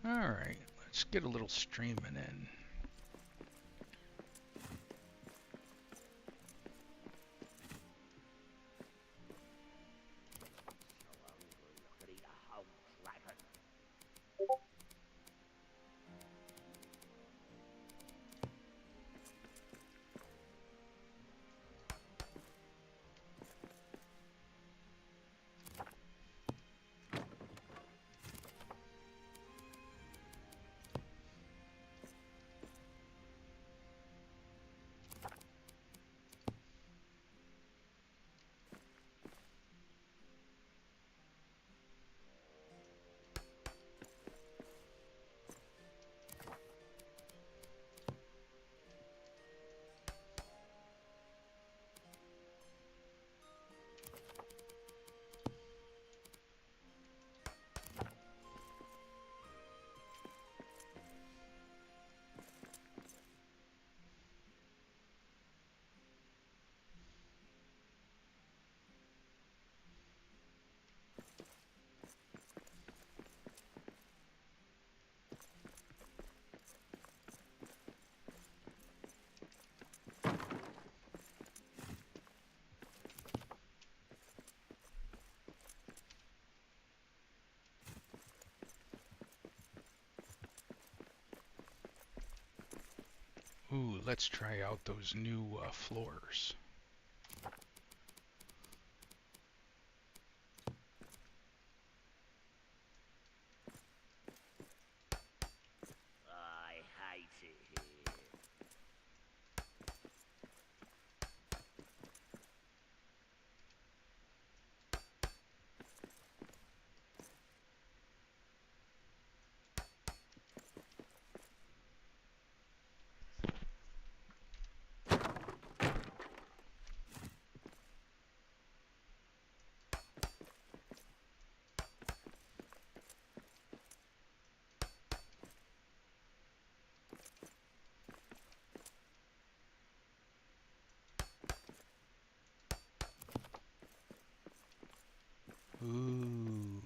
Alright, let's get a little streaming in. Ooh, let's try out those new floors. I hate it here. Ooh.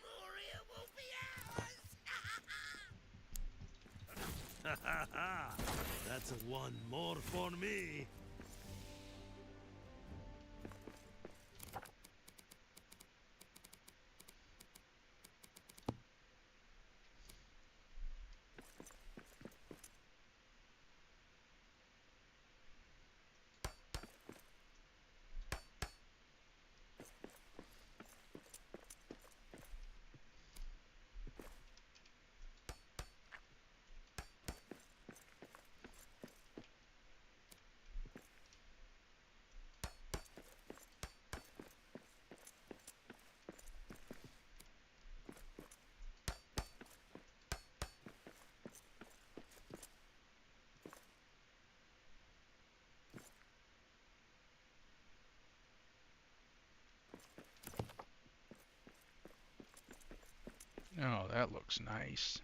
Moria will be ours! Ha ha ha! That's one more for me. Oh, that looks nice.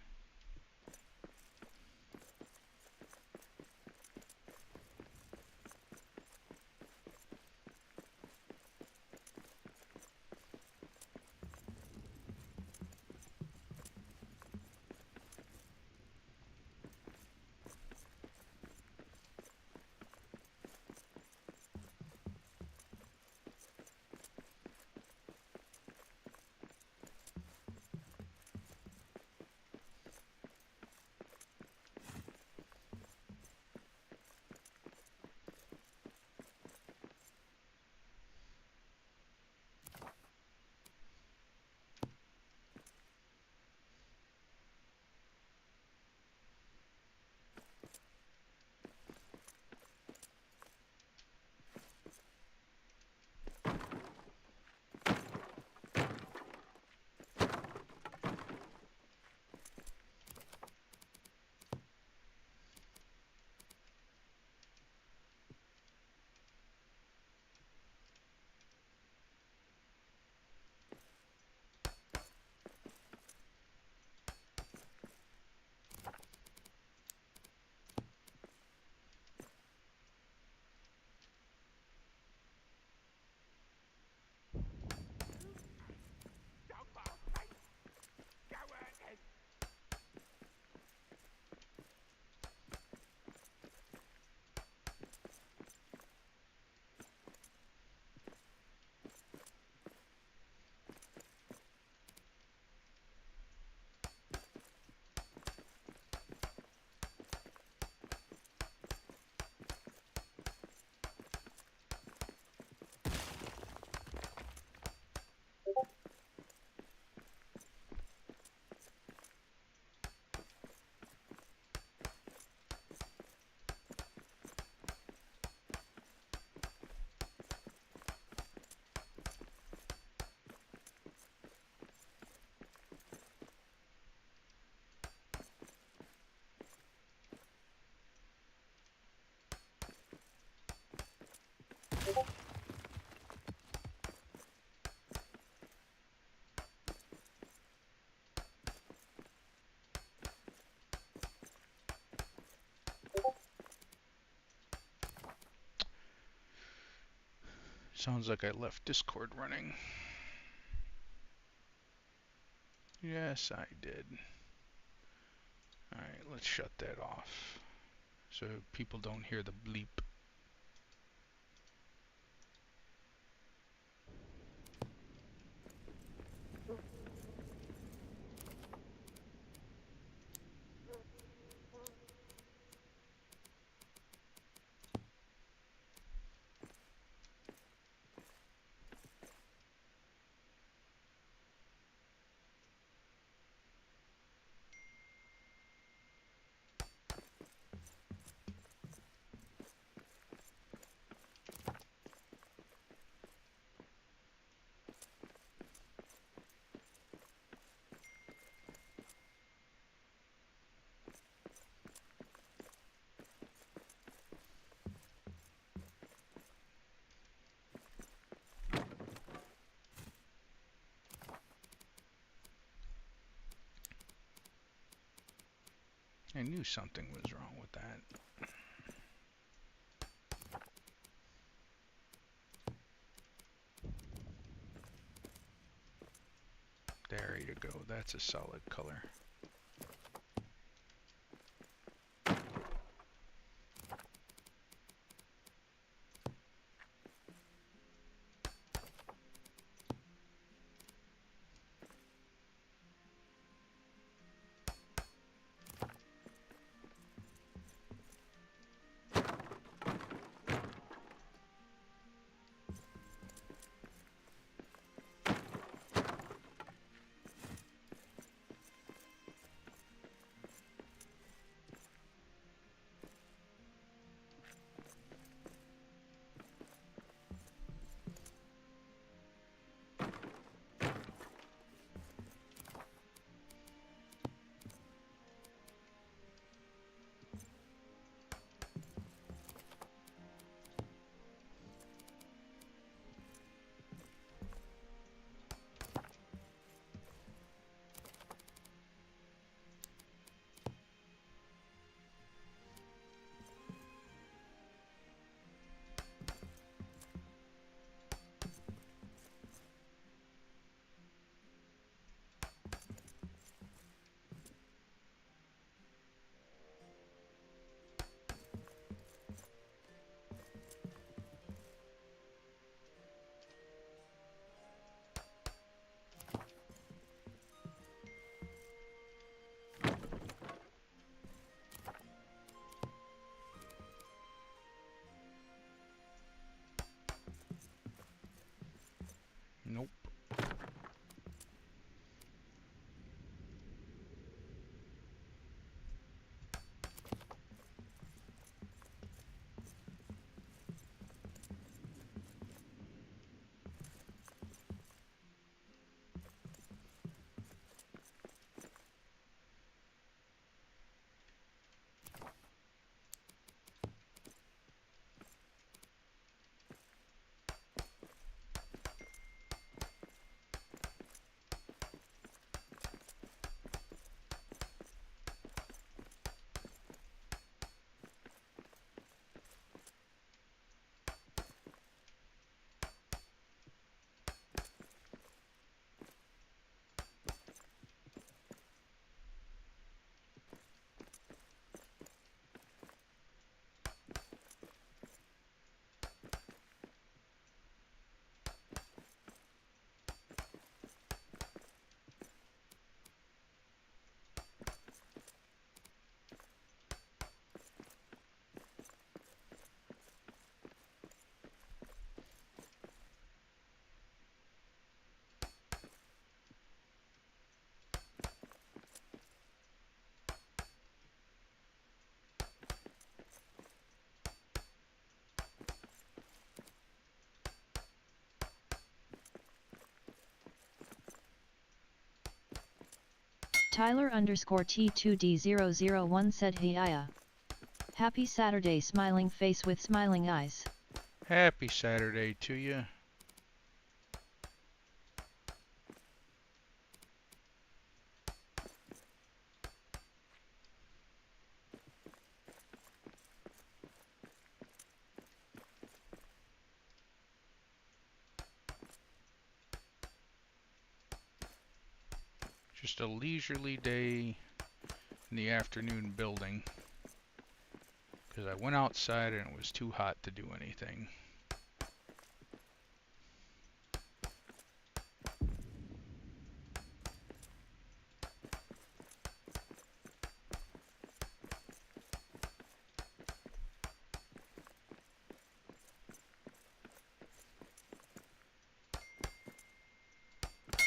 Sounds like I left Discord running. Yes, I did. Alright, let's shut that off so people don't hear the bleep. I knew something was wrong with that. There you go, that's a solid color. Nope. Tyler underscore T2D001 said Hiya. Happy Saturday, smiling face with smiling eyes. Happy Saturday to you. Just a leisurely day in the afternoon building, because I went outside and it was too hot to do anything.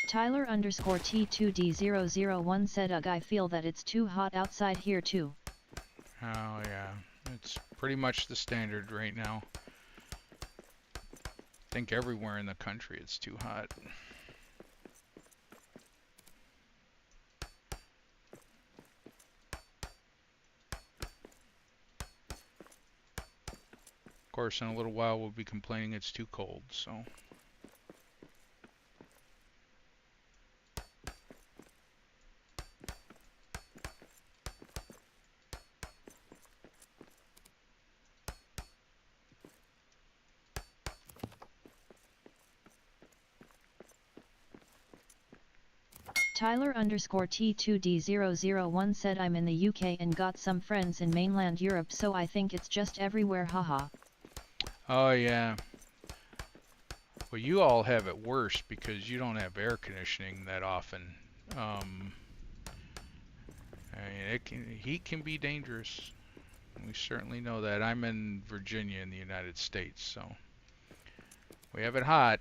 Tyler underscore T2D001 said, "Ugh, I feel that it's too hot outside here too." Oh yeah, it's pretty much the standard right now. I think everywhere in the country it's too hot. Of course, in a little while we'll be complaining it's too cold, so. Tyler underscore T2D001 said, "I'm in the UK and got some friends in mainland Europe, so I think it's just everywhere, haha." Oh yeah. Well, you all have it worse because you don't have air conditioning that often. I mean, heat can be dangerous. We certainly know that. I'm in Virginia in the United States, so we have it hot.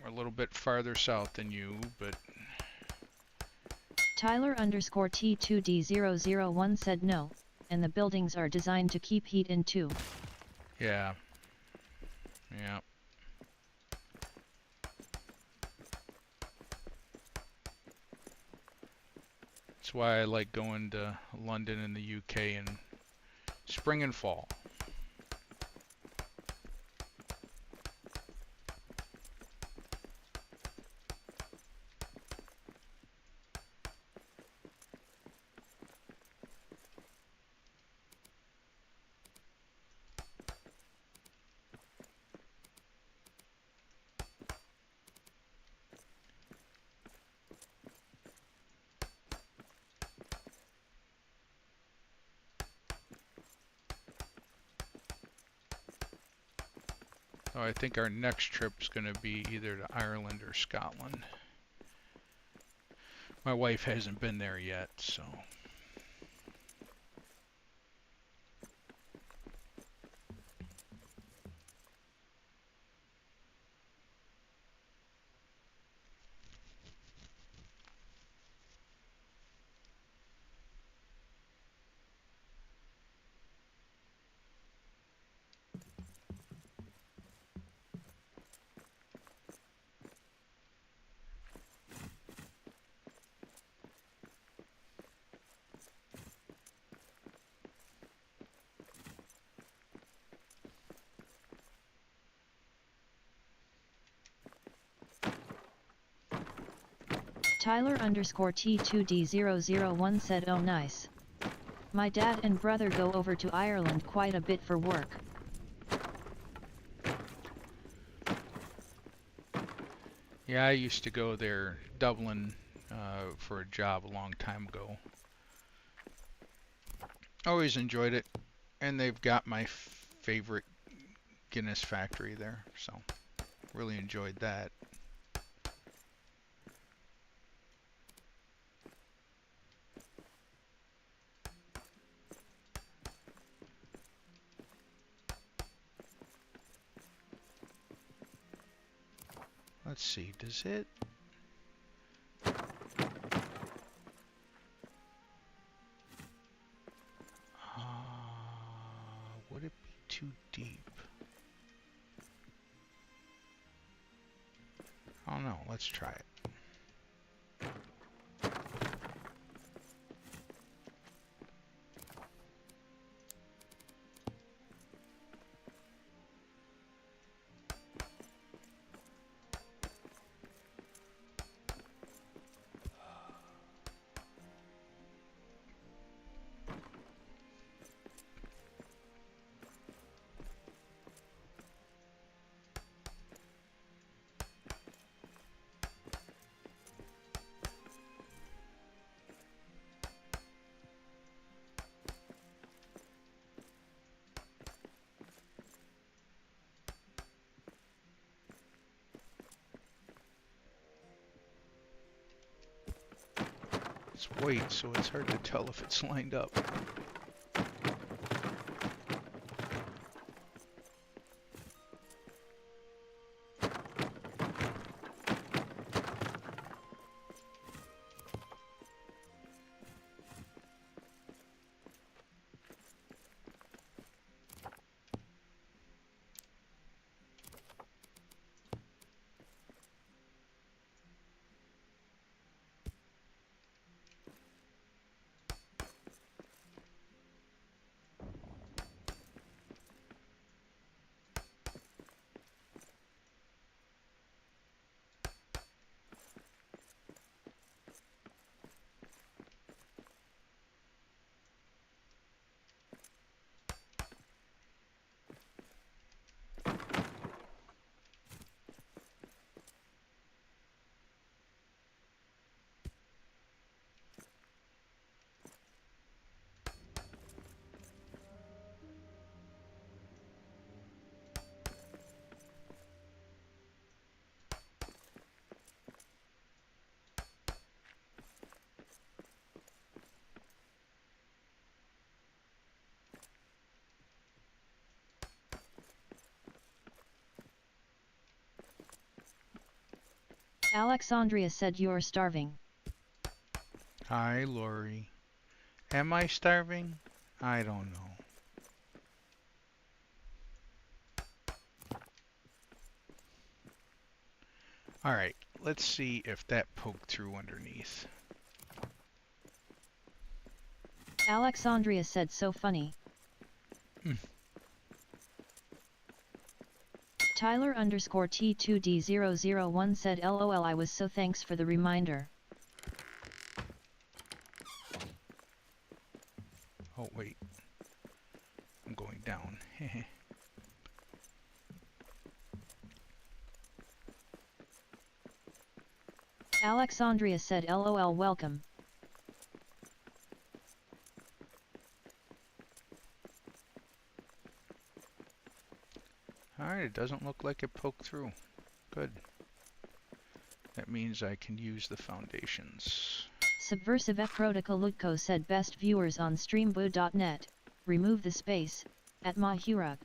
We're a little bit farther south than you, but Tyler underscore T2D001 said no, and the buildings are designed to keep heat in too. yeah. Yeah. That's why I like going to London and the UK in spring and fall. So I think our next trip is going to be either to Ireland or Scotland. My wife hasn't been there yet, so. Tyler underscore T2D001 said, "Oh nice. My dad and brother go over to Ireland quite a bit for work." Yeah, I used to go there, Dublin, for a job a long time ago. Always enjoyed it, and they've got my favorite Guinness factory there, so really enjoyed that. Let's see, does it? Would it be too deep? I don't know, let's try it. It's white, so it's hard to tell if it's lined up. Alexandria said you're starving. Hi, Lori. Am I starving? I don't know. Alright, let's see if that poked through underneath. Alexandria said so funny. Tyler underscore T2D001 said LOL I was so thanks for the reminder. Oh, wait. I'm going down. Alexandria said LOL welcome. Alright, it doesn't look like it poked through. Good. That means I can use the foundations. Subversive Ekrotika Lutko said best viewers on streamboo.net, remove the space, at Mereak.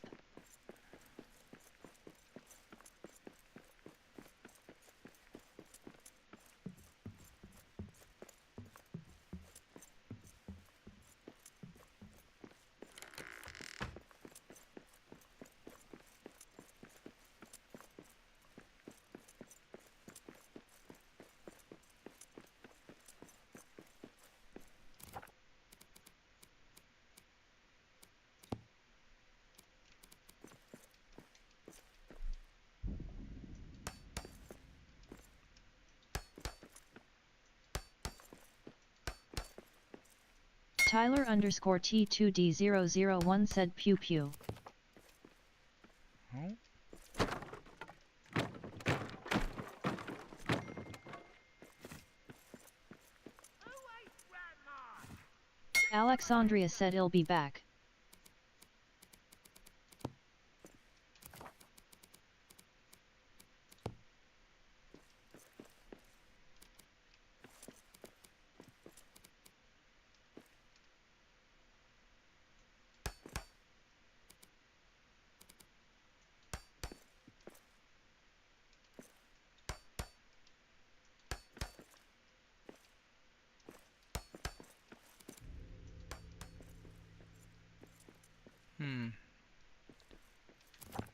Tyler underscore T2D001 said pew pew. Oh. Alexandria said I'll be back.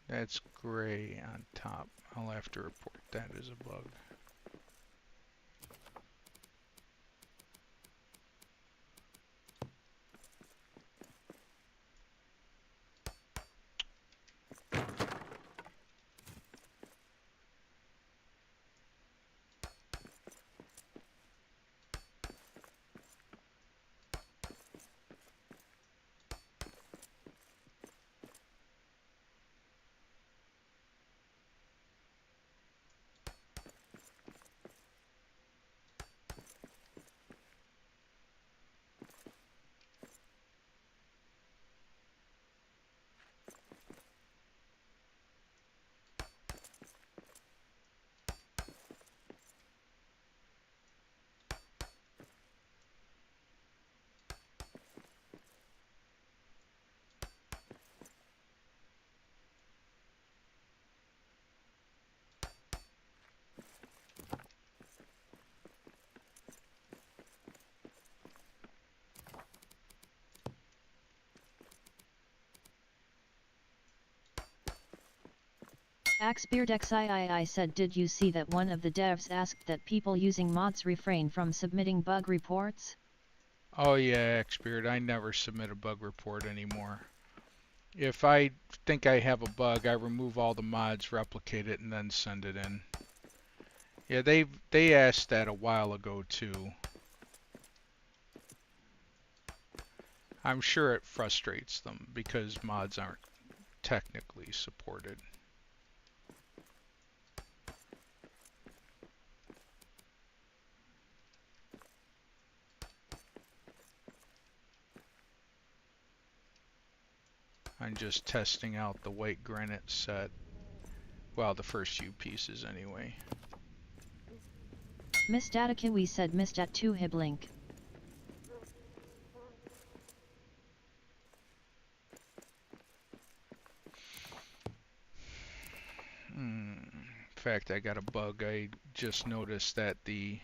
That's gray on top. I'll have to report that as a bug. AxeBeardXIII said, did you see that one of the devs asked that people using mods refrain from submitting bug reports? Oh yeah, Xbeard, I never submit a bug report anymore. If I think I have a bug, I remove all the mods, replicate it, and then send it in. Yeah, they asked that a while ago too. I'm sure it frustrates them because mods aren't technically supported. I'm just testing out the white granite set. Well, the first few pieces anyway. Miss Datakiwi said missed at 2 Hiblink. In fact, I got a bug. I just noticed that the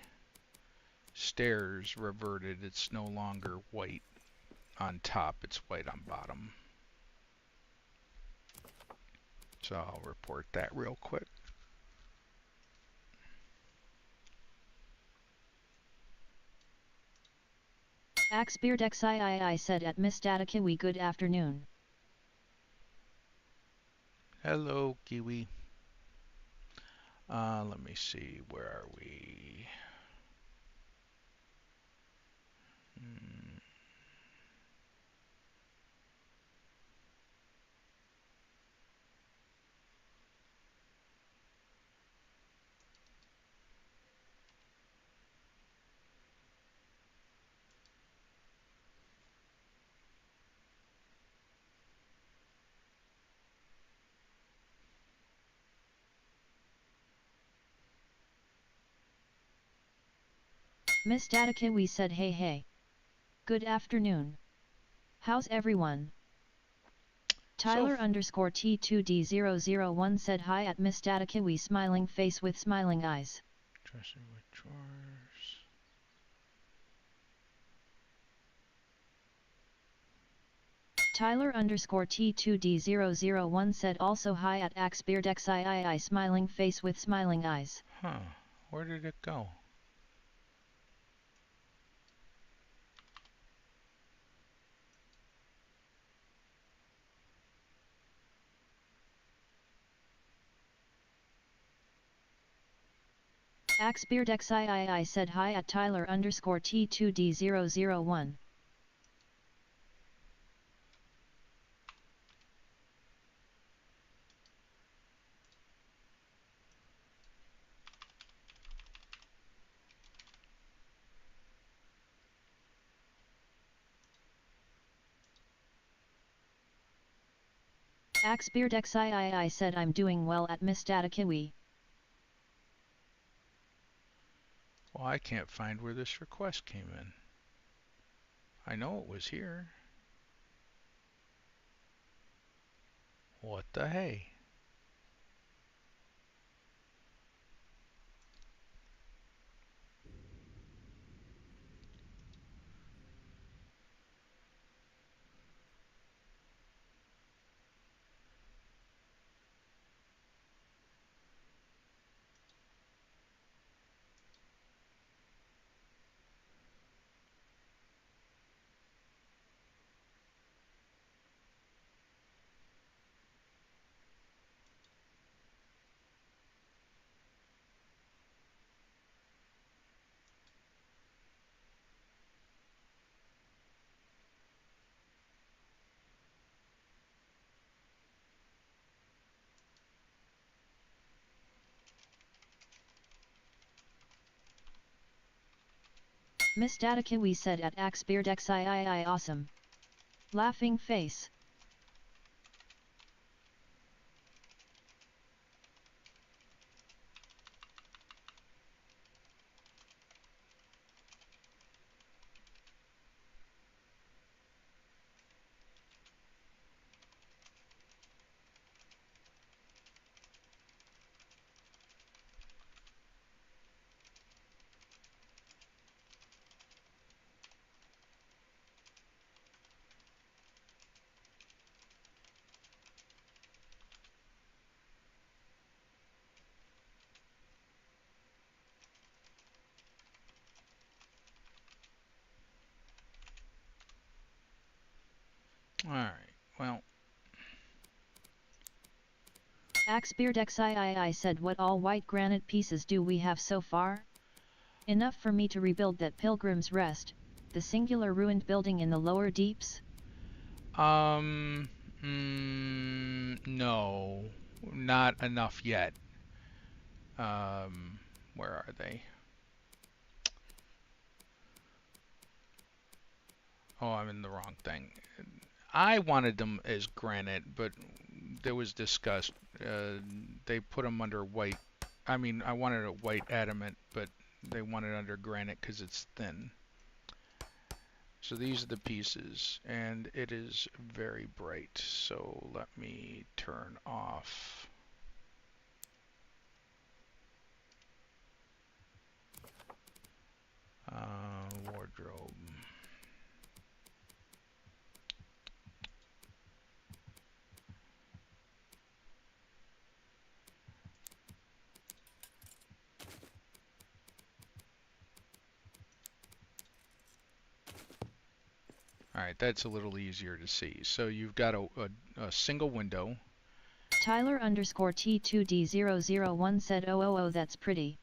stairs reverted. It's no longer white on top, it's white on bottom. So I'll report that real quick. AxeBeardXIII said at Miss Datakiwi, good afternoon. Hello, Kiwi. Let me see, where are we? Miss Datakiwi said hey. Good afternoon. How's everyone? Tyler underscore T2D001 said hi at Miss Datakiwi, smiling face with smiling eyes. Trusting with drawers. Tyler underscore T2D001 said also hi at AxeBeardXIII, smiling face with smiling eyes. Huh, where did it go? AxeBeardXIII said hi at Tyler underscore T2D001. AxeBeardXIII said I'm doing well at Miss Datakiwi. Well, I can't find where this request came in. I know it was here. What the hey? Miss Datakiwi said at AxeBeardXIII, awesome. Laughing face. Alright, well, Axbeard XIII said, what all white granite pieces do we have so far? Enough for me to rebuild that Pilgrim's Rest, the singular ruined building in the lower deeps? no, not enough yet. Where are they? Oh, I'm in the wrong thing. I wanted them as granite, but there was discussed. They put them under white. I mean, I wanted a white adamant, but they want it under granite because it's thin. So these are the pieces, and it is very bright. So let me turn off. Wardrobe. Alright, that's a little easier to see. So you've got a single window. Tyler underscore T2D001 said, oh, that's pretty.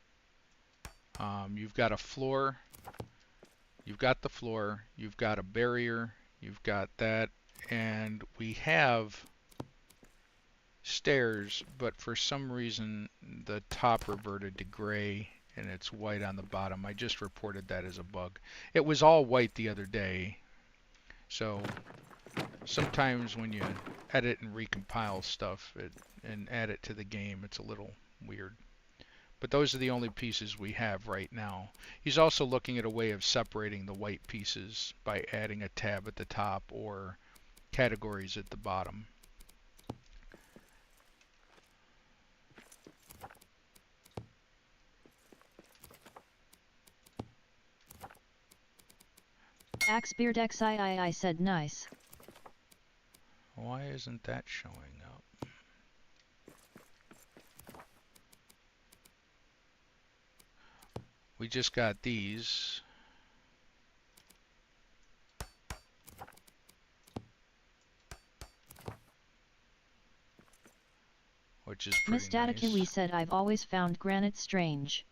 You've got a floor. You've got the floor. You've got a barrier. You've got that. And we have stairs, but for some reason the top reverted to gray and it's white on the bottom. I just reported that as a bug. It was all white the other day. So sometimes when you edit and recompile stuff and add it to the game, it's a little weird. But those are the only pieces we have right now. He's also looking at a way of separating the white pieces by adding a tab at the top or categories at the bottom. Axbeard XIII said, nice. Why isn't that showing up? We just got these. Which is pretty Miss Datica, we nice. said, I've always found granite strange.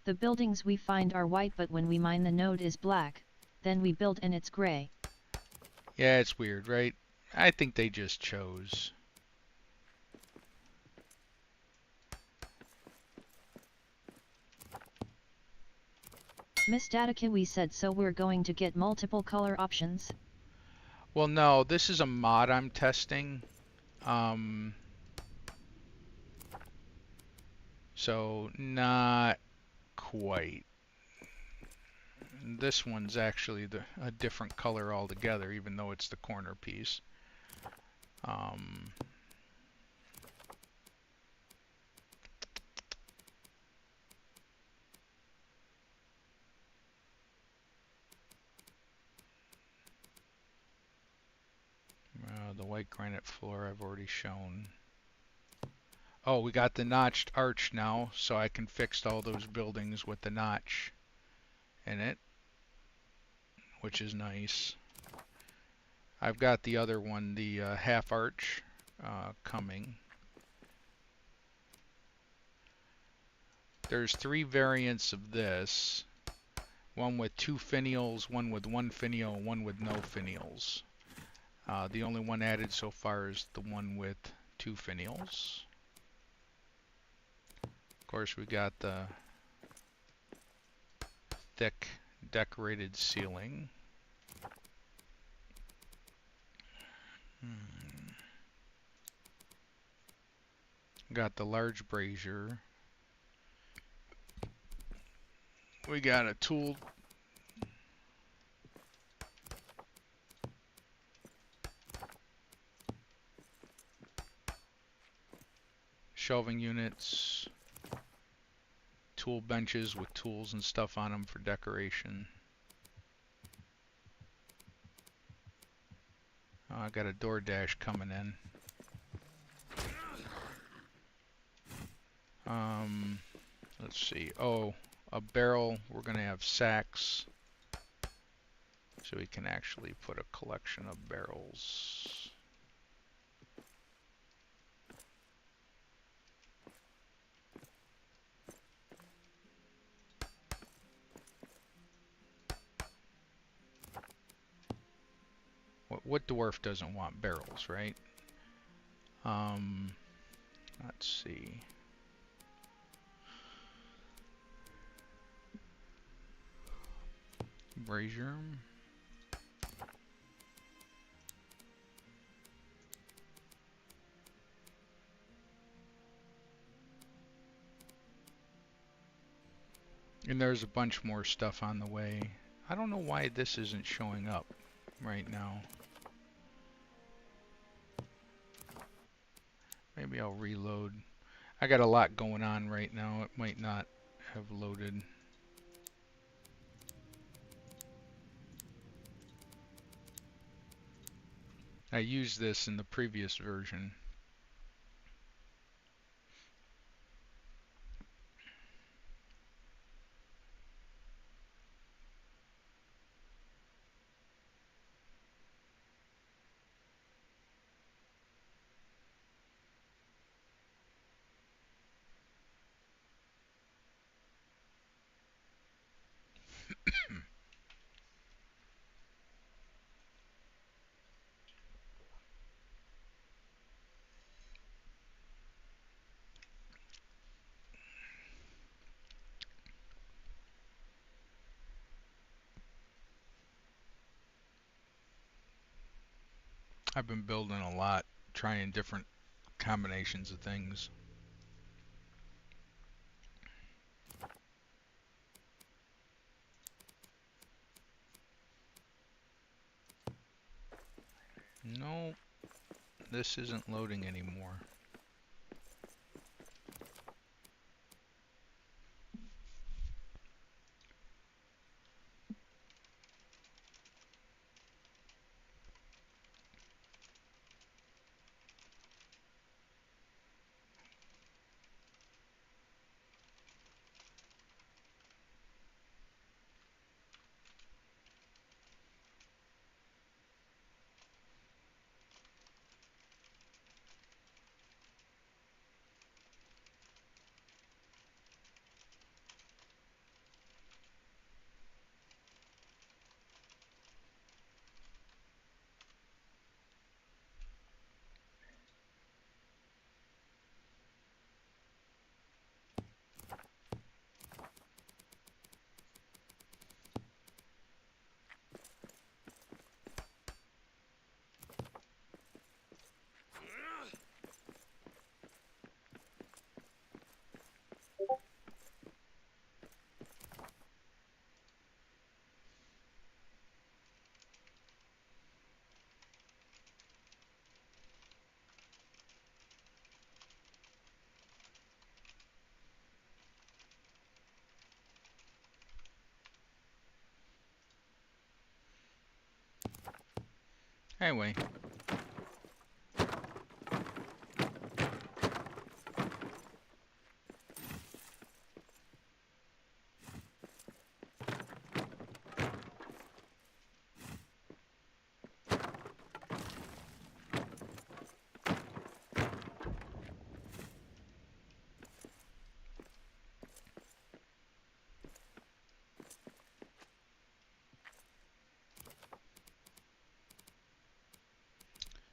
The buildings we find are white, but when we mine the node is black, then we build and it's gray. Yeah, it's weird, right? I think they just chose. Miss Datica, we said, so we're going to get multiple color options? Well, no, this is a mod I'm testing. So not quite. This one's actually a different color altogether, even though it's the corner piece. The white granite floor I've already shown. Oh, we got the notched arch now, so I can fix all those buildings with the notch in it, which is nice. I've got the other one, the half arch, coming. There's 3 variants of this. One with 2 finials, one with 1 finial, and one with no finials. The only one added so far is the one with 2 finials. Of course, we got the thick decorated ceiling. Got the large brazier. We got a tool. Shelving units. Tool benches with tools and stuff on them for decoration. Oh, I got a door dash coming in. Let's see. Oh, a barrel. We're going to have sacks. so we can actually put a collection of barrels. What dwarf doesn't want barrels, right? Let's see. Brazier. And there's a bunch more stuff on the way. I don't know why this isn't showing up right now. Maybe I'll reload. I got a lot going on right now. It might not have loaded. I used this in the previous version. I've been building a lot, trying different combinations of things. No, this isn't loading anymore. Anyway.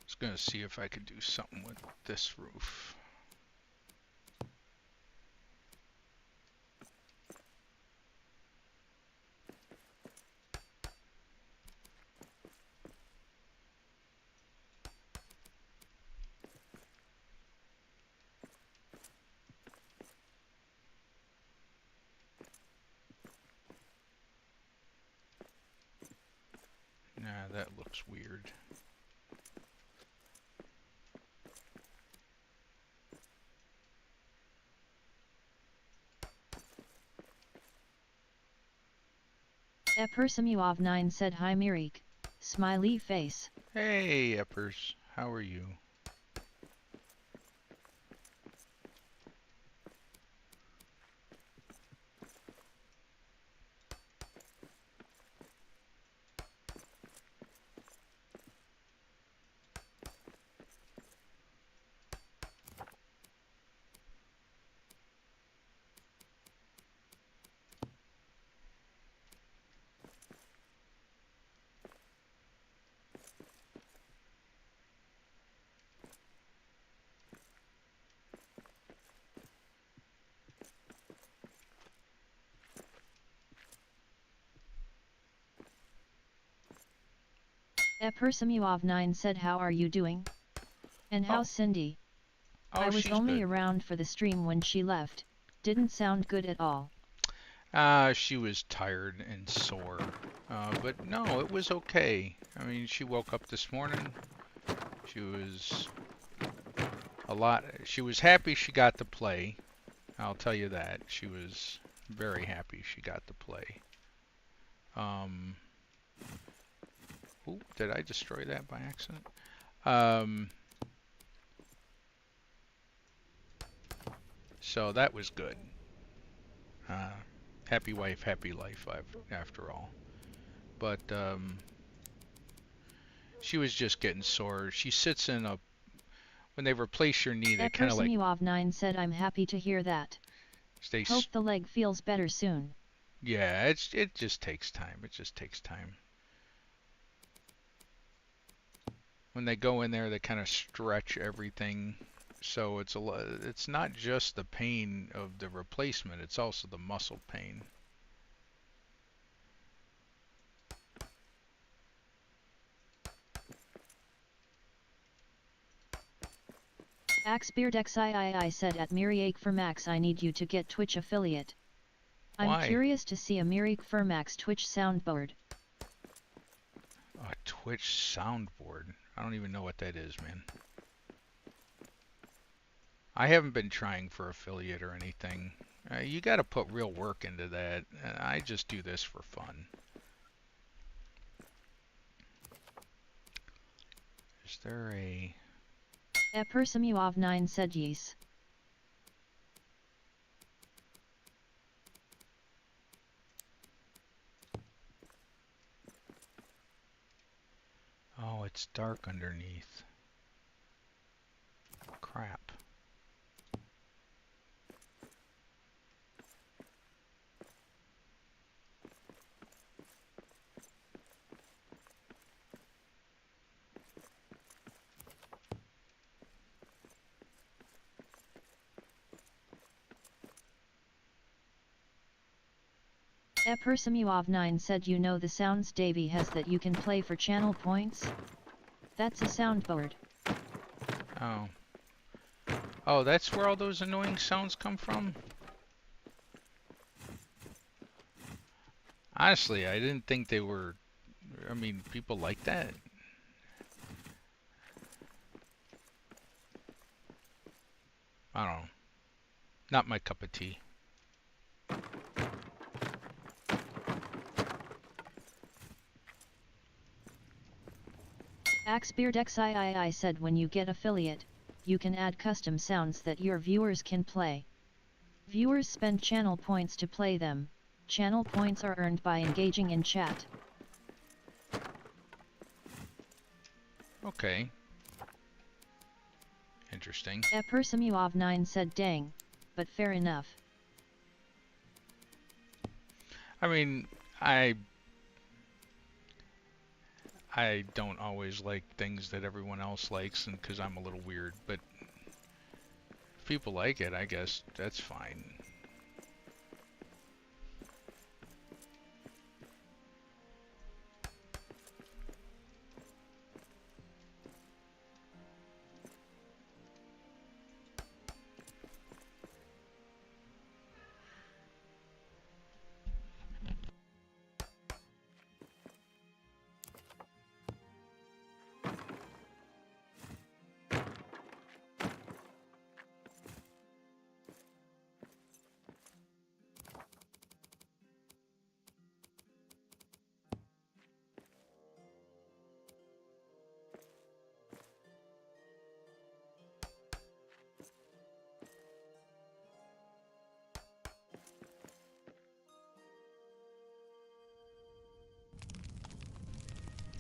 Just gonna see if I could do something with this roof. Nah, that looks weird. Eppersamuov9 said hi Mereak, smiley face. Hey, Eppers, how are you? Epersimuov9 said how are you doing? And how's Cindy? I was she's only good. around for the stream when she left. Didn't sound good at all. She was tired and sore. But no, it was okay. I mean, she woke up this morning. She was she was happy she got to play. I'll tell you that. She was very happy she got to play. Ooh, did I destroy that by accident? So that was good. Happy wife, happy life, after all. But she was just getting sore. She sits in a... When they replace your knee, they kind of like... Epersimuov9 said I'm happy to hear that. Hope the leg feels better soon. Yeah, it just takes time. It just takes time. When they go in there, they kind of stretch everything. So it's not just the pain of the replacement, it's also the muscle pain. AxeBeardXIII said at Mereak Firmaxe I need you to get Twitch affiliate. I'm Why? curious to see a Mereak Firmaxe Twitch soundboard. A Twitch soundboard? I don't even know what that is, man. I haven't been trying for affiliate or anything. You got to put real work into that. I just do this for fun. Is there a... Epersimuov9 said yes. Oh, it's dark underneath. Crap. Epersimuov9 said you know the sounds Davey has that you can play for channel points? That's a soundboard. Oh. Oh, that's where all those annoying sounds come from? Honestly, I didn't think they were... I mean, people like that. I don't know. Not my cup of tea. AxeBeardXIII said when you get affiliate, you can add custom sounds that your viewers can play. Viewers spend channel points to play them. Channel points are earned by engaging in chat. Okay. Interesting. Epersimuov9 said dang, but fair enough. I mean, I don't always like things that everyone else likes, and because I'm a little weird, but if people like it, I guess that's fine.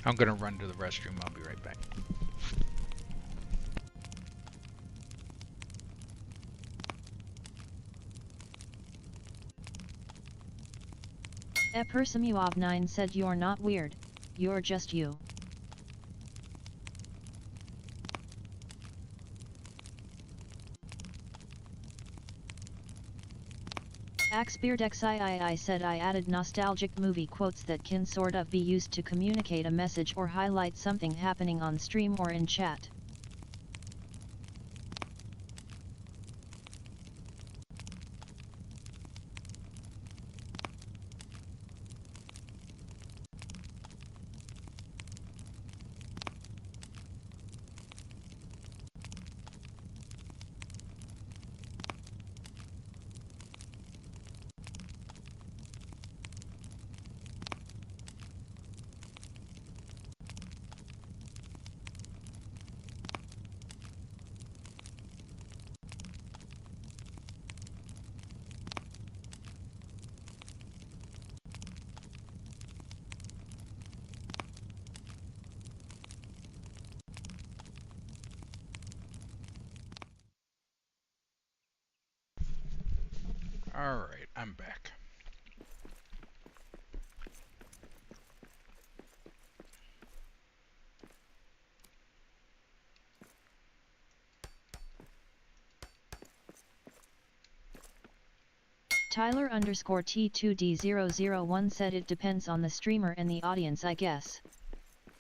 I'm gonna run to the restroom. I'll be right back. Epersimuov9 said you're not weird, you're just you. AxbeardXIII said I added nostalgic movie quotes that can sort of be used to communicate a message or highlight something happening on stream or in chat. Alright, I'm back. Tyler underscore T2D001 said it depends on the streamer and the audience, I guess.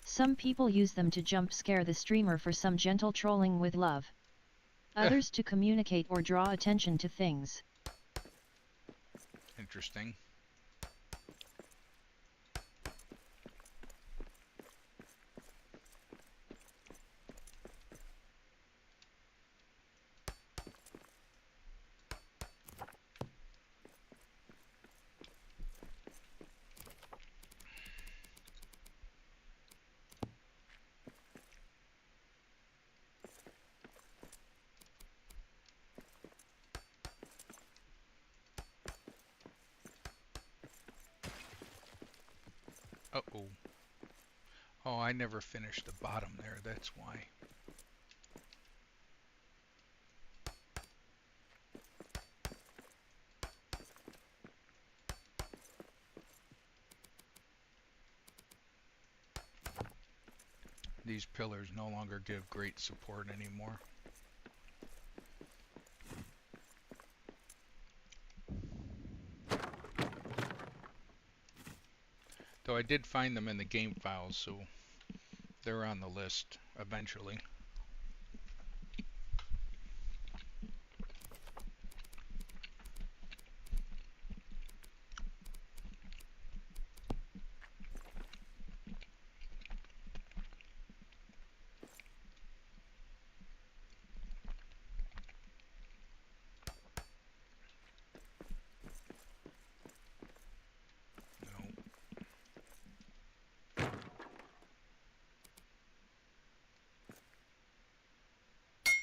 Some people use them to jump scare the streamer for some gentle trolling with love. Others to communicate or draw attention to things. Interesting. Uh-oh. Oh, I never finished the bottom there, that's why. These pillars no longer give great support anymore. Though I did find them in the game files, so they're on the list eventually.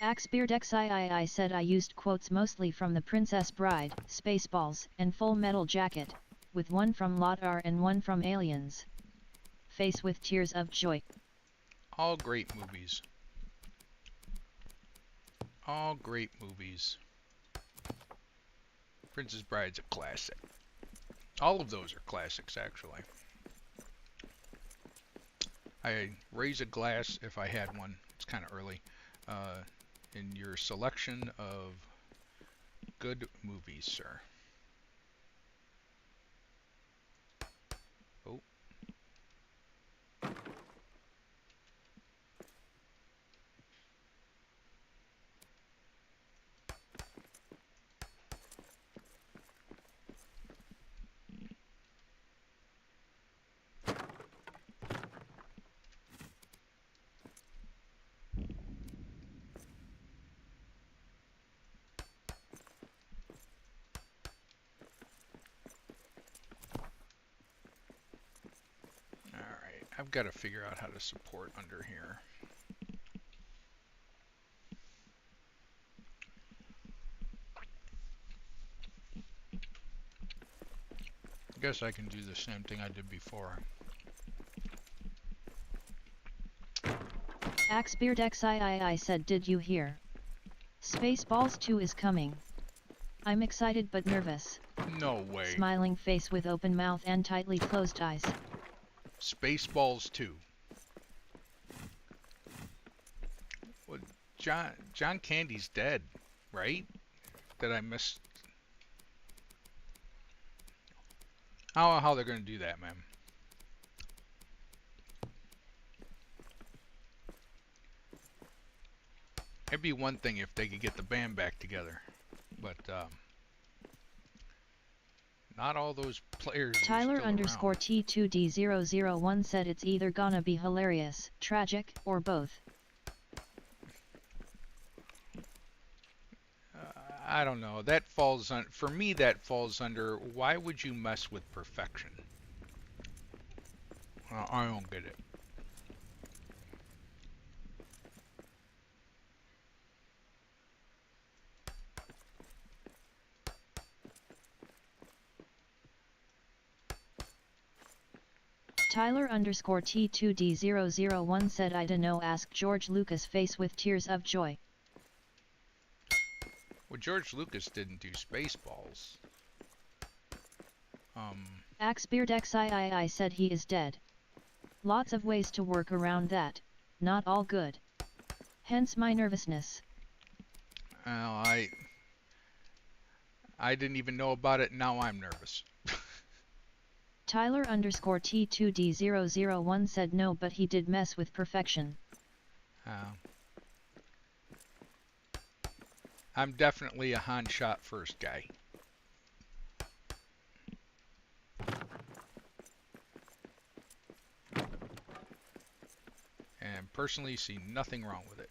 AxbeardXIII said I used quotes mostly from The Princess Bride, Spaceballs, and Full Metal Jacket, with one from j.r.r and one from Aliens. Face with tears of joy. All great movies. All great movies. Princess Bride's a classic. All of those are classics, actually. I raise a glass if I had one. It's kind of early. In your selection of good movies, sir. Oh. Alright, I've got to figure out how to support under here. I guess I can do the same thing I did before. AxbeardXIII said, did you hear? Spaceballs 2 is coming. I'm excited but nervous. No way. Smiling face with open mouth and tightly closed eyes. Spaceballs 2. Well, John Candy's dead, right? Did I miss? How they're gonna do that, man? It'd be one thing if they could get the band back together, but not all those players are Tyler still underscore around. T2D001 said it's either gonna be hilarious, tragic, or both. I don't know. That falls on, for me. That falls under, why would you mess with perfection? I don't get it. Tyler underscore T2D001 said I dunno, ask George Lucas face with tears of joy. Well, George Lucas didn't do Spaceballs. AxebeardXIII said he is dead. Lots of ways to work around that, not all good. Hence my nervousness. Well, I didn't even know about it. Now I'm nervous. Tyler underscore T2D001 said no, but he did mess with perfection. I'm definitely a Han shot first guy. And personally see nothing wrong with it.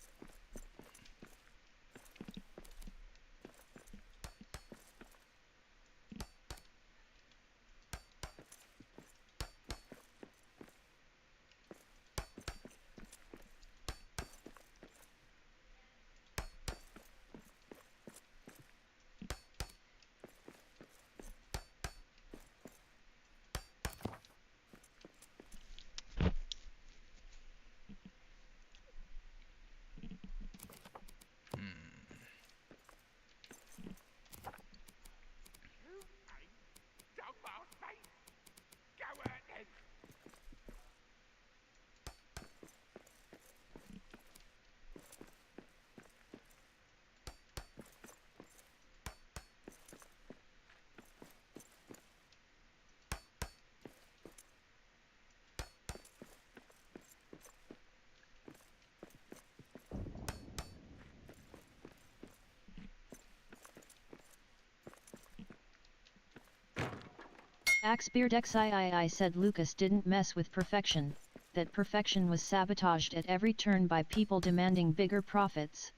AxebeardXIII said Lucas didn't mess with perfection, that perfection was sabotaged at every turn by people demanding bigger profits.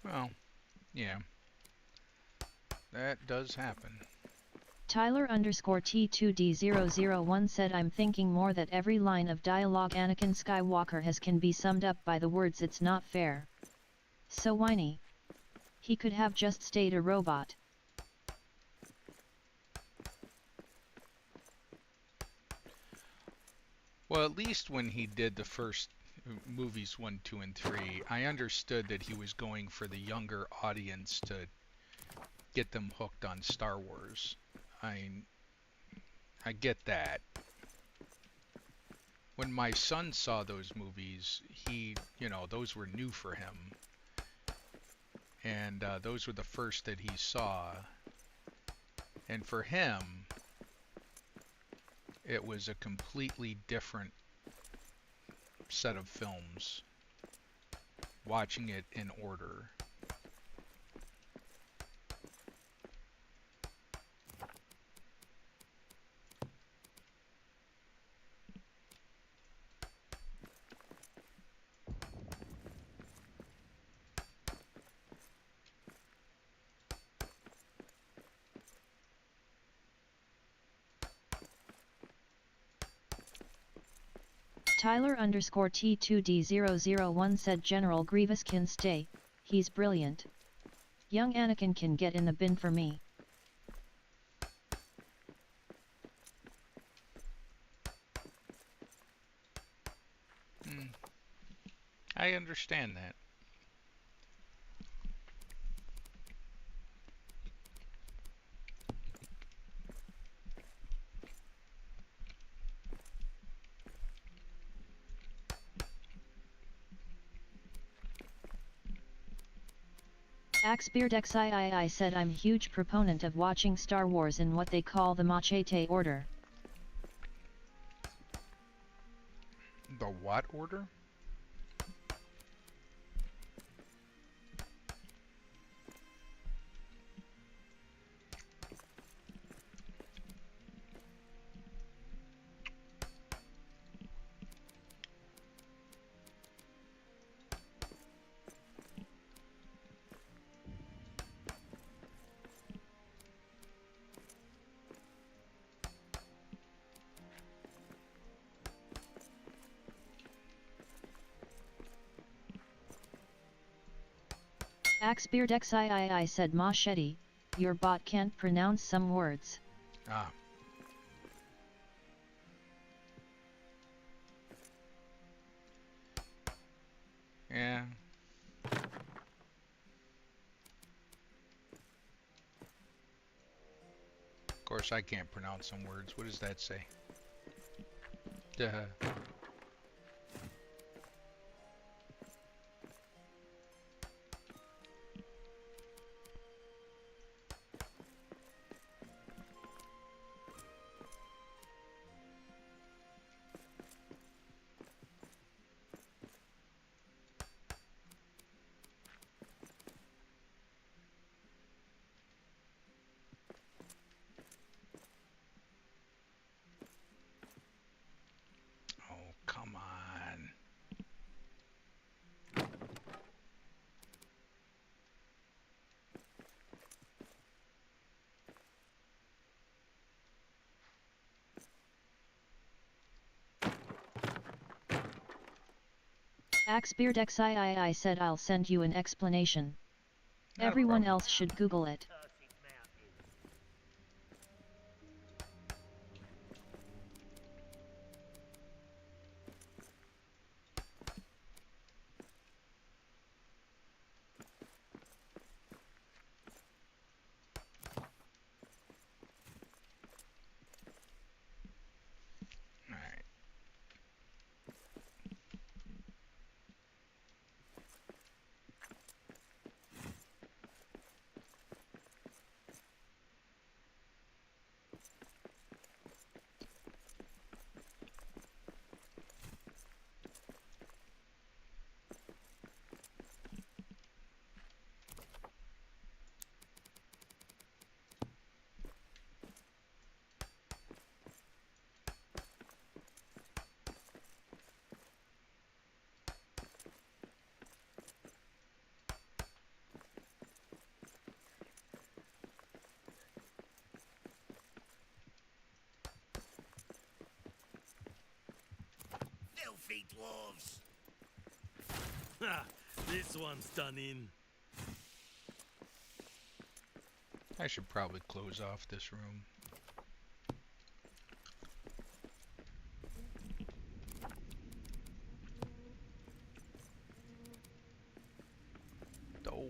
Well, yeah. That does happen. Tyler underscore T2D001 said I'm thinking more that every line of dialogue Anakin Skywalker has can be summed up by the words "it's not fair." So whiny. He could have just stayed a robot. Well, at least when he did the first movies 1, 2, and 3, I understood that he was going for the younger audience to get them hooked on Star Wars. I get that. When my son saw those movies, those were new for him. And those were the first that he saw. And for him, it was a completely different set of films, watching it in order. Tyler underscore T2D001 said General Grievous can stay, he's brilliant. Young Anakin can get in the bin for me. I understand that. Axbeard XIII said I'm huge proponent of watching Star Wars in what they call the Machete order. The what order? Axbeard XIII said Machete, your bot can't pronounce some words. Ah. Yeah. Of course, I can't pronounce some words. What does that say? Duh. Oh, come on. Axbeard XIII said I'll send you an explanation. Not a Everyone problem. else should Google it. Cursed mountain. All right. Filthy dwarves. Ha! This one's done in. I should probably close off this room. Oh.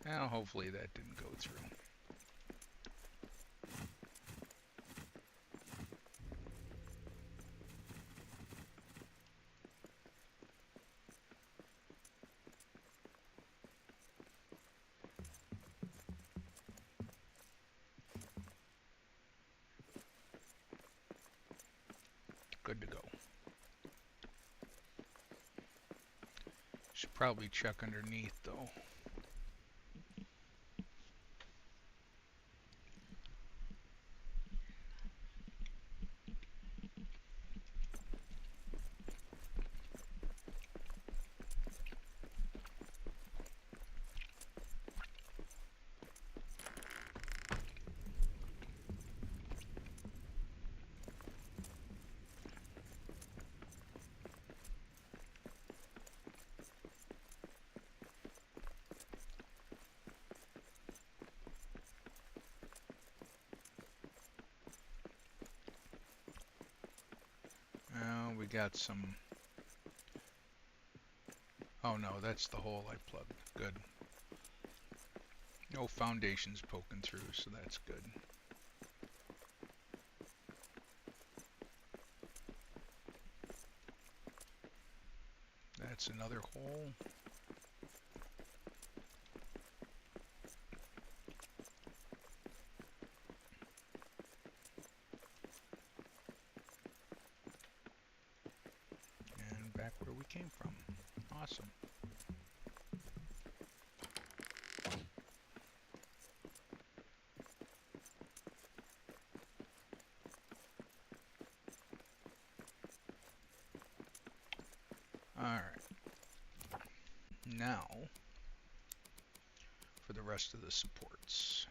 Well, hopefully that didn't go through. Good to go. Should probably check underneath though. We got some. Oh no, that's the hole I plugged. Good. No foundations poking through, so that's good. That's another hole. And back where we came from. Awesome. Alright. Now, for the rest of the supports.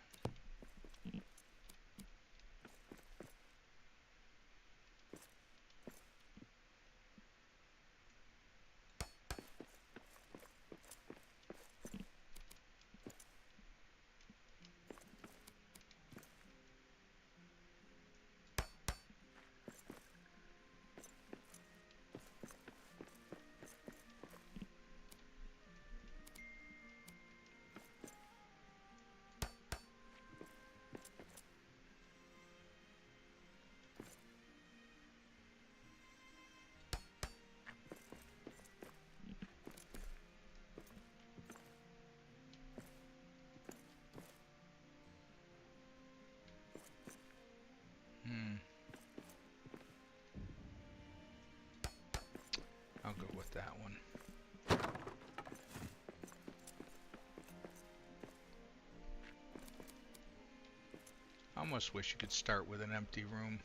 I'll go with that one. I almost wish you could start with an empty room.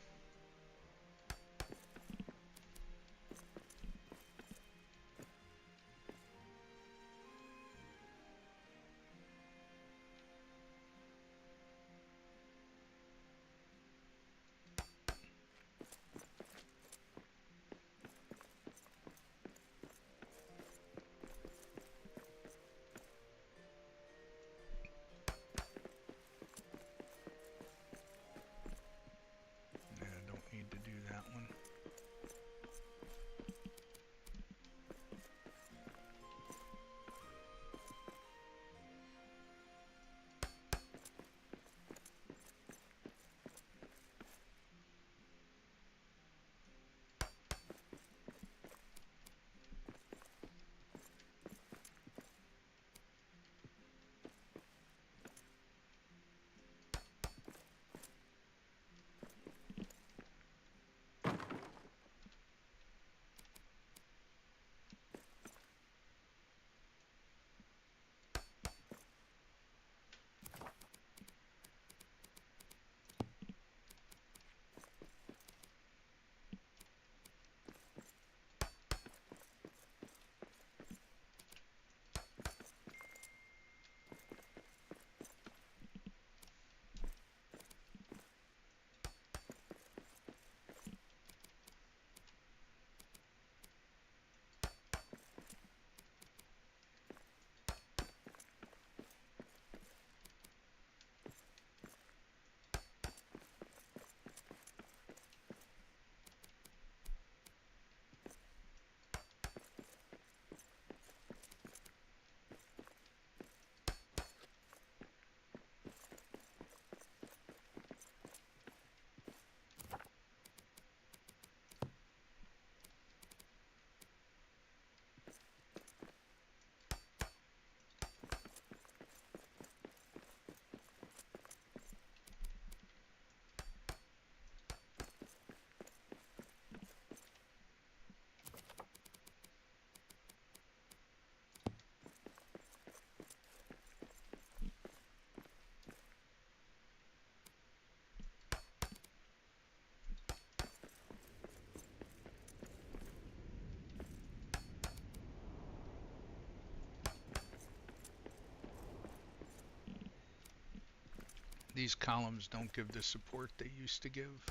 These columns don't give the support they used to give.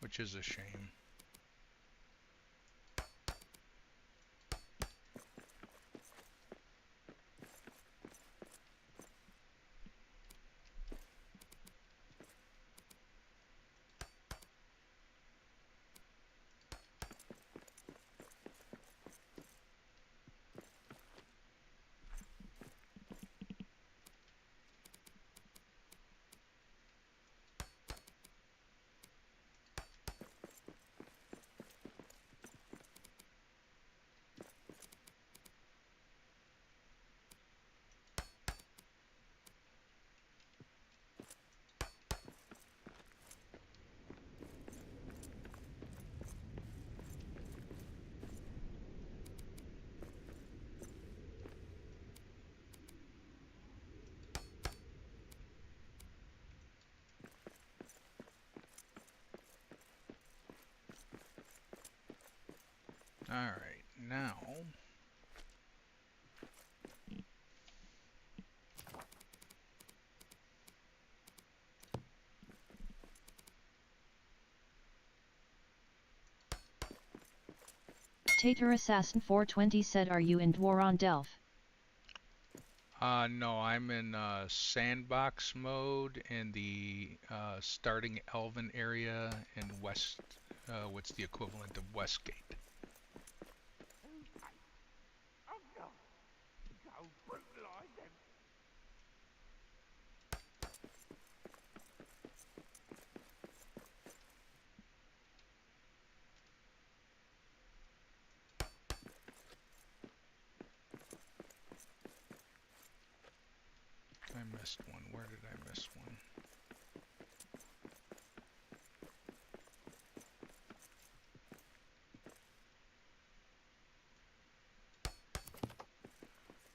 Which is a shame. Alright, now Tater Assassin 420 said, are you in j.r.r Delph? no, I'm in sandbox mode in the starting Elven area in West, what's the equivalent of Westgate. Oh no! Go brutalise them! I missed one. Where did I miss one?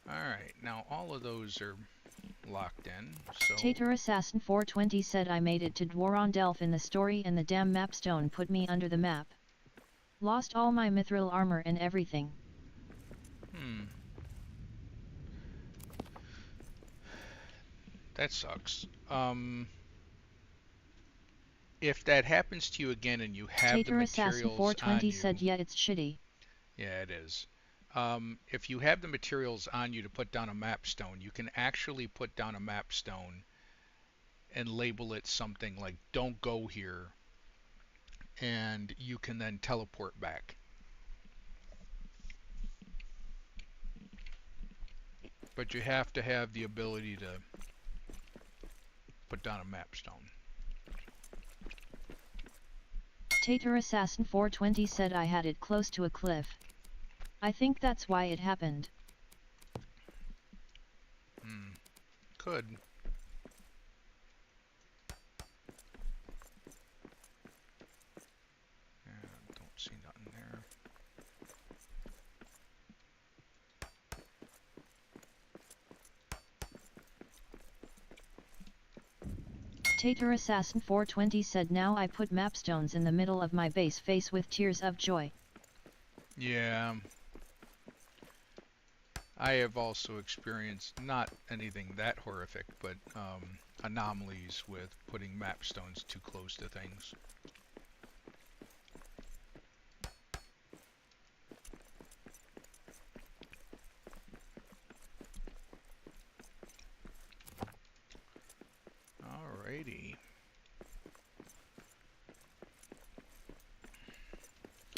Alright, now all of those are locked in, so... Tater Assassin 420 said, I made it to j.r.r Delph in the story and the damn mapstone put me under the map. Lost all my mithril armor and everything. That sucks. If that happens to you again and you have Tater the Assassin materials 420 on you... said, yeah, it's shitty. Yeah, it is. If you have the materials on you to put down a map stone, you can actually put down a map stone and label it something like "Don't go here," and you can then teleport back. But you have to have the ability to put down a map stone. Tater Assassin 420 said, I had it close to a cliff. I think that's why it happened. Could. Yeah, don't see nothing there. Tater Assassin 420 said, now I put mapstones in the middle of my base face with tears of joy. Yeah. I have also experienced not anything that horrific, but anomalies with putting map stones too close to things. Alrighty.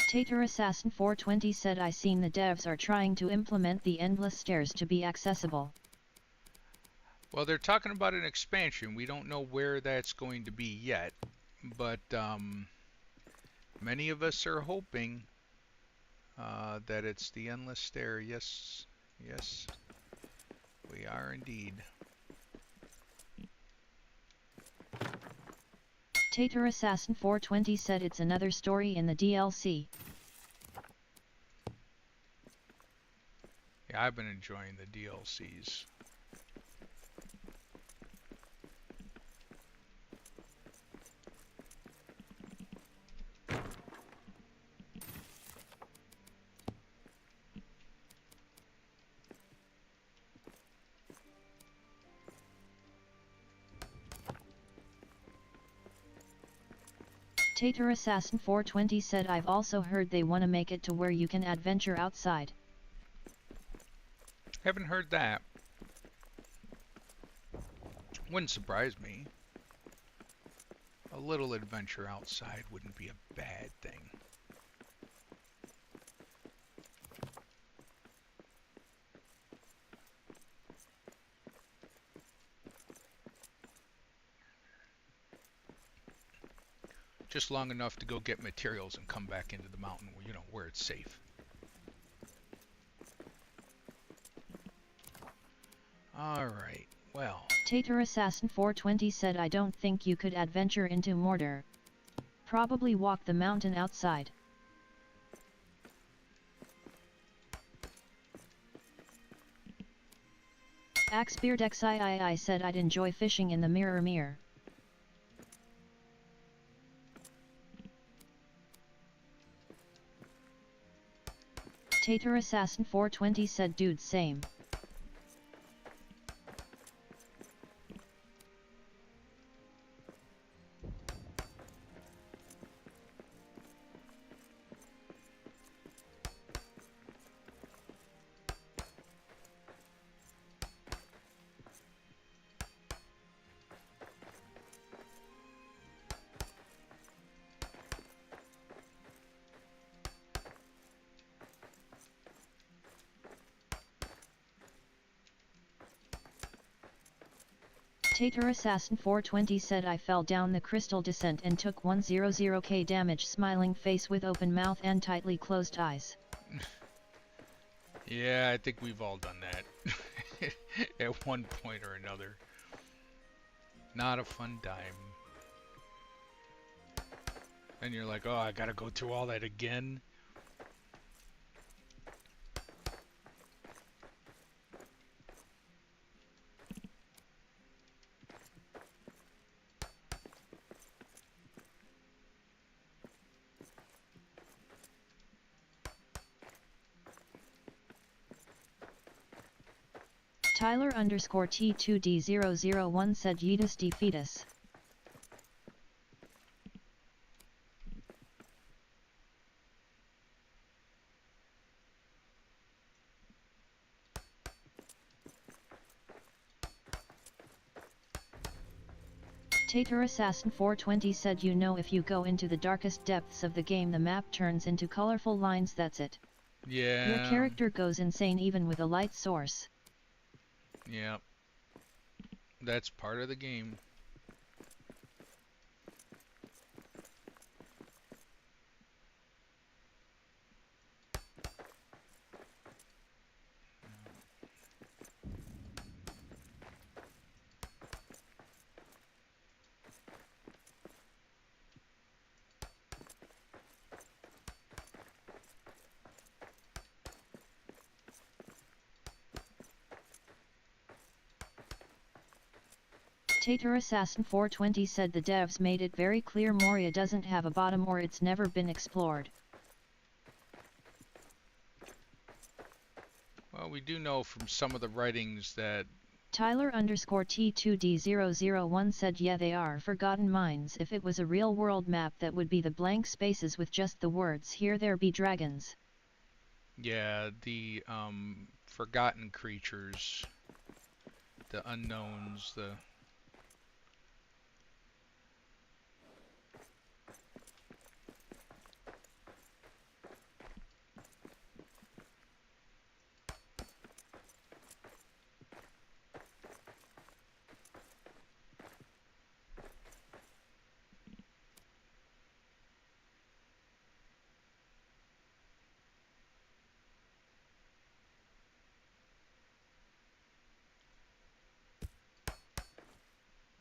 Tater Assassin 420 said, I seen the devs are trying to implement the endless stairs to be accessible. Well, they're talking about an expansion. We don't know where that's going to be yet, but many of us are hoping that it's the endless stair. Yes, yes, we are indeed. Tater Assassin 420 said, it's another story in the DLC. Yeah, I've been enjoying the DLCs. Tater Assassin 420 said I've also heard they wanna make it to where you can adventure outside. Haven't heard that. Wouldn't surprise me. A little adventure outside wouldn't be a bad thing. Just long enough to go get materials and come back into the mountain, you know, where it's safe. Alright, well. Tater Assassin 420 said I don't think you could adventure into Mordor. Probably walk the mountain outside. Axbeard XIII said I'd enjoy fishing in the Mirror. Tater Assassin 420 said dude same. Tater Assassin 420 said I fell down the crystal descent and took 100k damage, smiling face with open mouth and tightly closed eyes. Yeah, I think we've all done that at one point or another. Not a fun time. And you're like, oh, I gotta go through all that again. Tyler T2D001 said Yeetus de fetus. Tater Assassin 420 said you know if you go into the darkest depths of the game the map turns into colorful lines, that's it. Yeah. Your character goes insane even with a light source. Yeah. That's part of the game. Tater Assassin 420 said the devs made it very clear Moria doesn't have a bottom or it's never been explored. Well, we do know from some of the writings that Tyler T2D001 said yeah, they are forgotten mines. If it was a real world map that would be the blank spaces with just the words here there be dragons. yeah, the forgotten creatures, the unknowns, the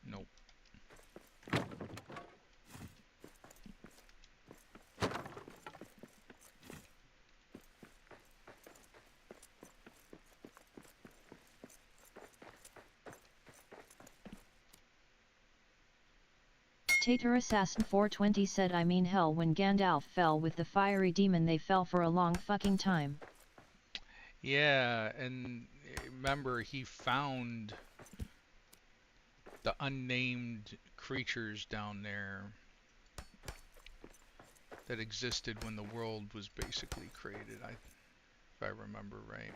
nope. Tater Assassin 420 said I mean hell, when Gandalf fell with the fiery demon they fell for a long fucking time. Yeah, and remember he found the unnamed creatures down there that existed when the world was basically created, if I remember right.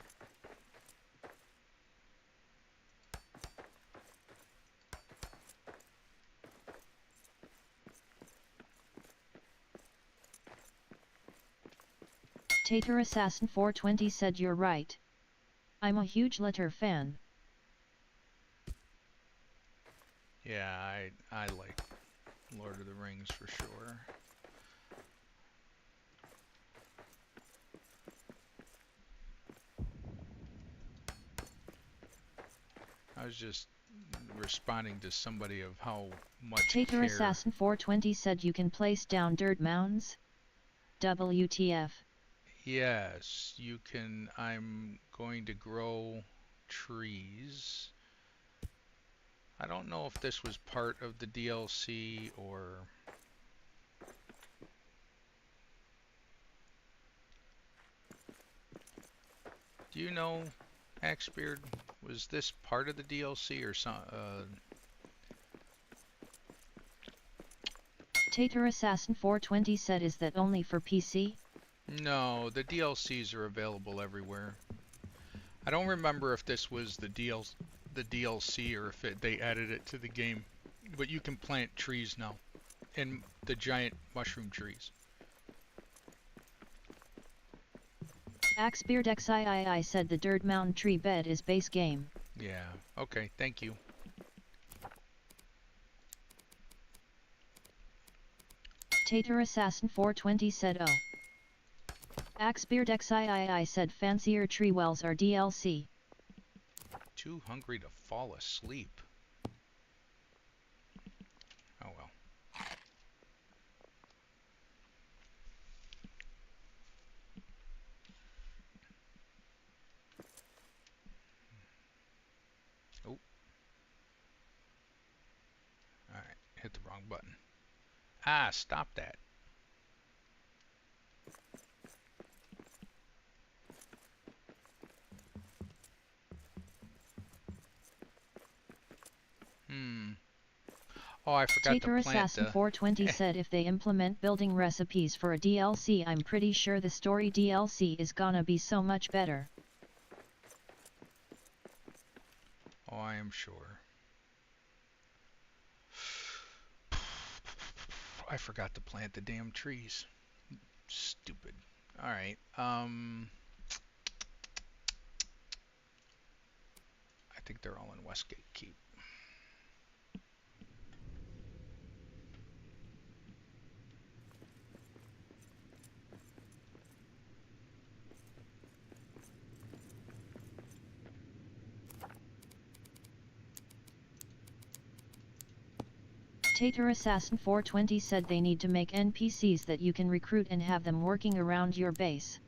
Tater Assassin 420 said you're right. I'm a huge Letter fan. Yeah, I like Lord of the Rings for sure. I was just responding to somebody of how much Tater care. Assassin 420 said you can place down dirt mounds? WTF. Yes, you can. I'm going to grow trees. I don't know if this was part of the DLC or... Do you know, Axebeard, was this part of the DLC or some... Tater Assassin 420 said is that only for PC? No, the DLCs are available everywhere. I don't remember if this was the DLC or if they added it to the game. But you can plant trees now. And the giant mushroom trees. Axebeard XIII said the Dirt Mountain tree bed is base game. Yeah, okay, thank you. Tater Assassin 420 said oh. Axebeard XIII said fancier tree wells are DLC. Too hungry to fall asleep. Oh well. Oh. Alright, hit the wrong button. Ah, stop that. Oh, I forgot Tater to plant Assassin the... 420 said if they implement building recipes for a DLC, I'm pretty sure the story DLC is gonna be so much better. Oh, I am sure. I forgot to plant the damn trees. Stupid. Alright, I think they're all in Westgate Keep. Tater Assassin 420 said they need to make NPCs that you can recruit and have them working around your base.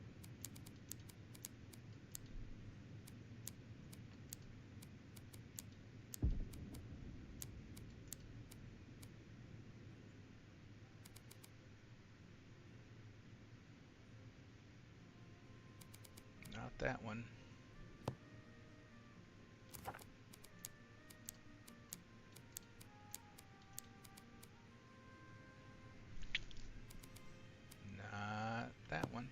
Not that one. Not that one.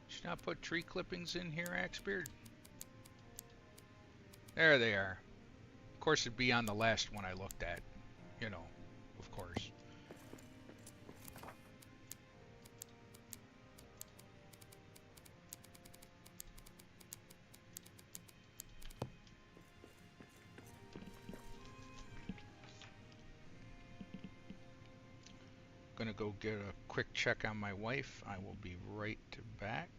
Should not put tree clippings in here, Axebeard? There they are. Of course it'd be on the last one I looked at. You know, of course. Gonna go get a quick check on my wife. I will be right back.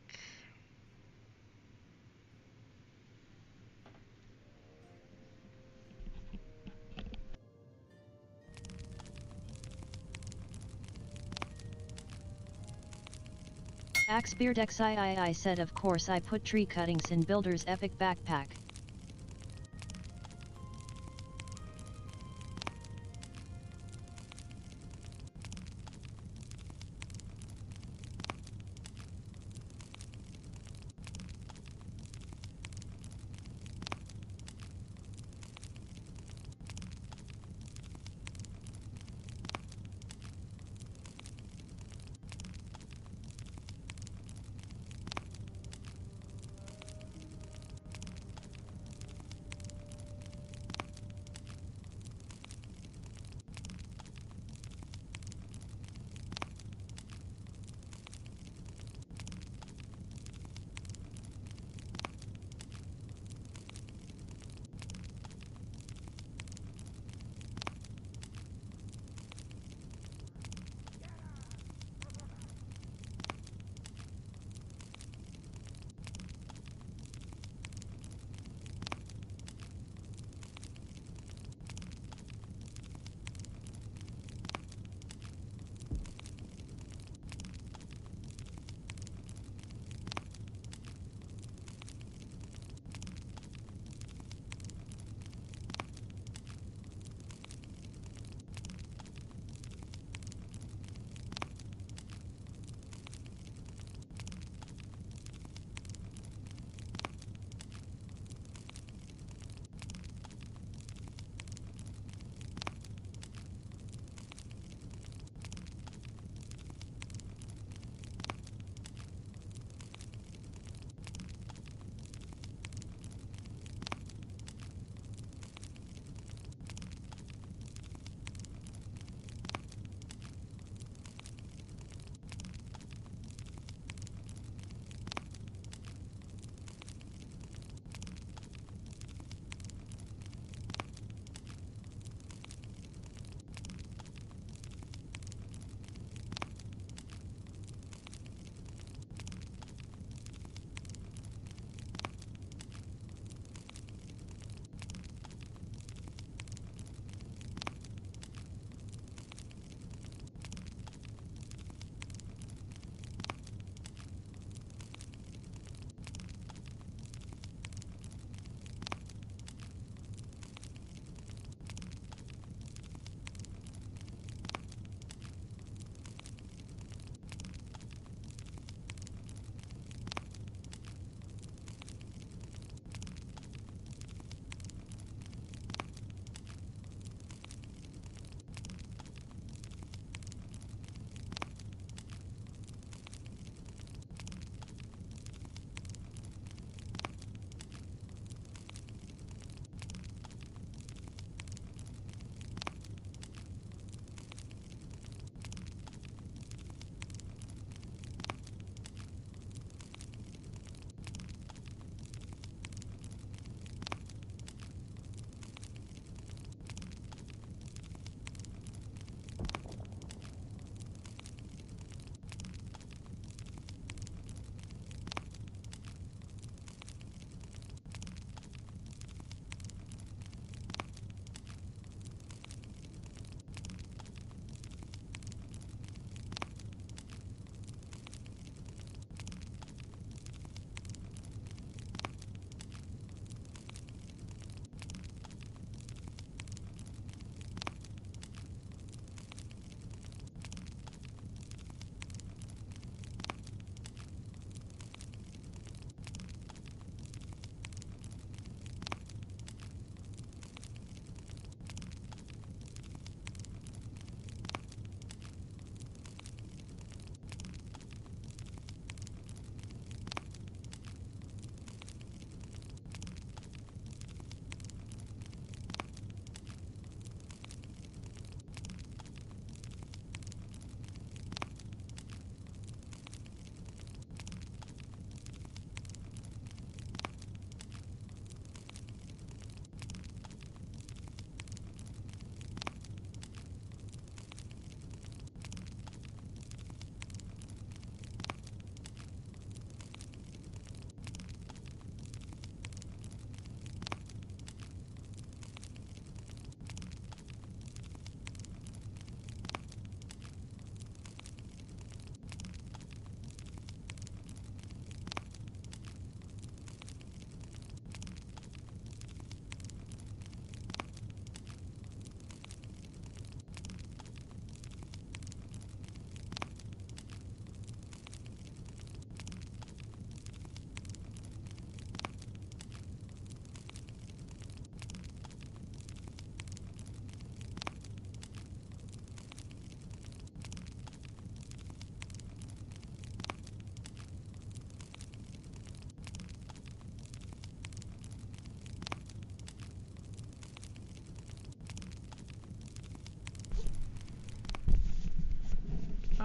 Axebeard XIII said of course I put tree cuttings in Builder's epic backpack.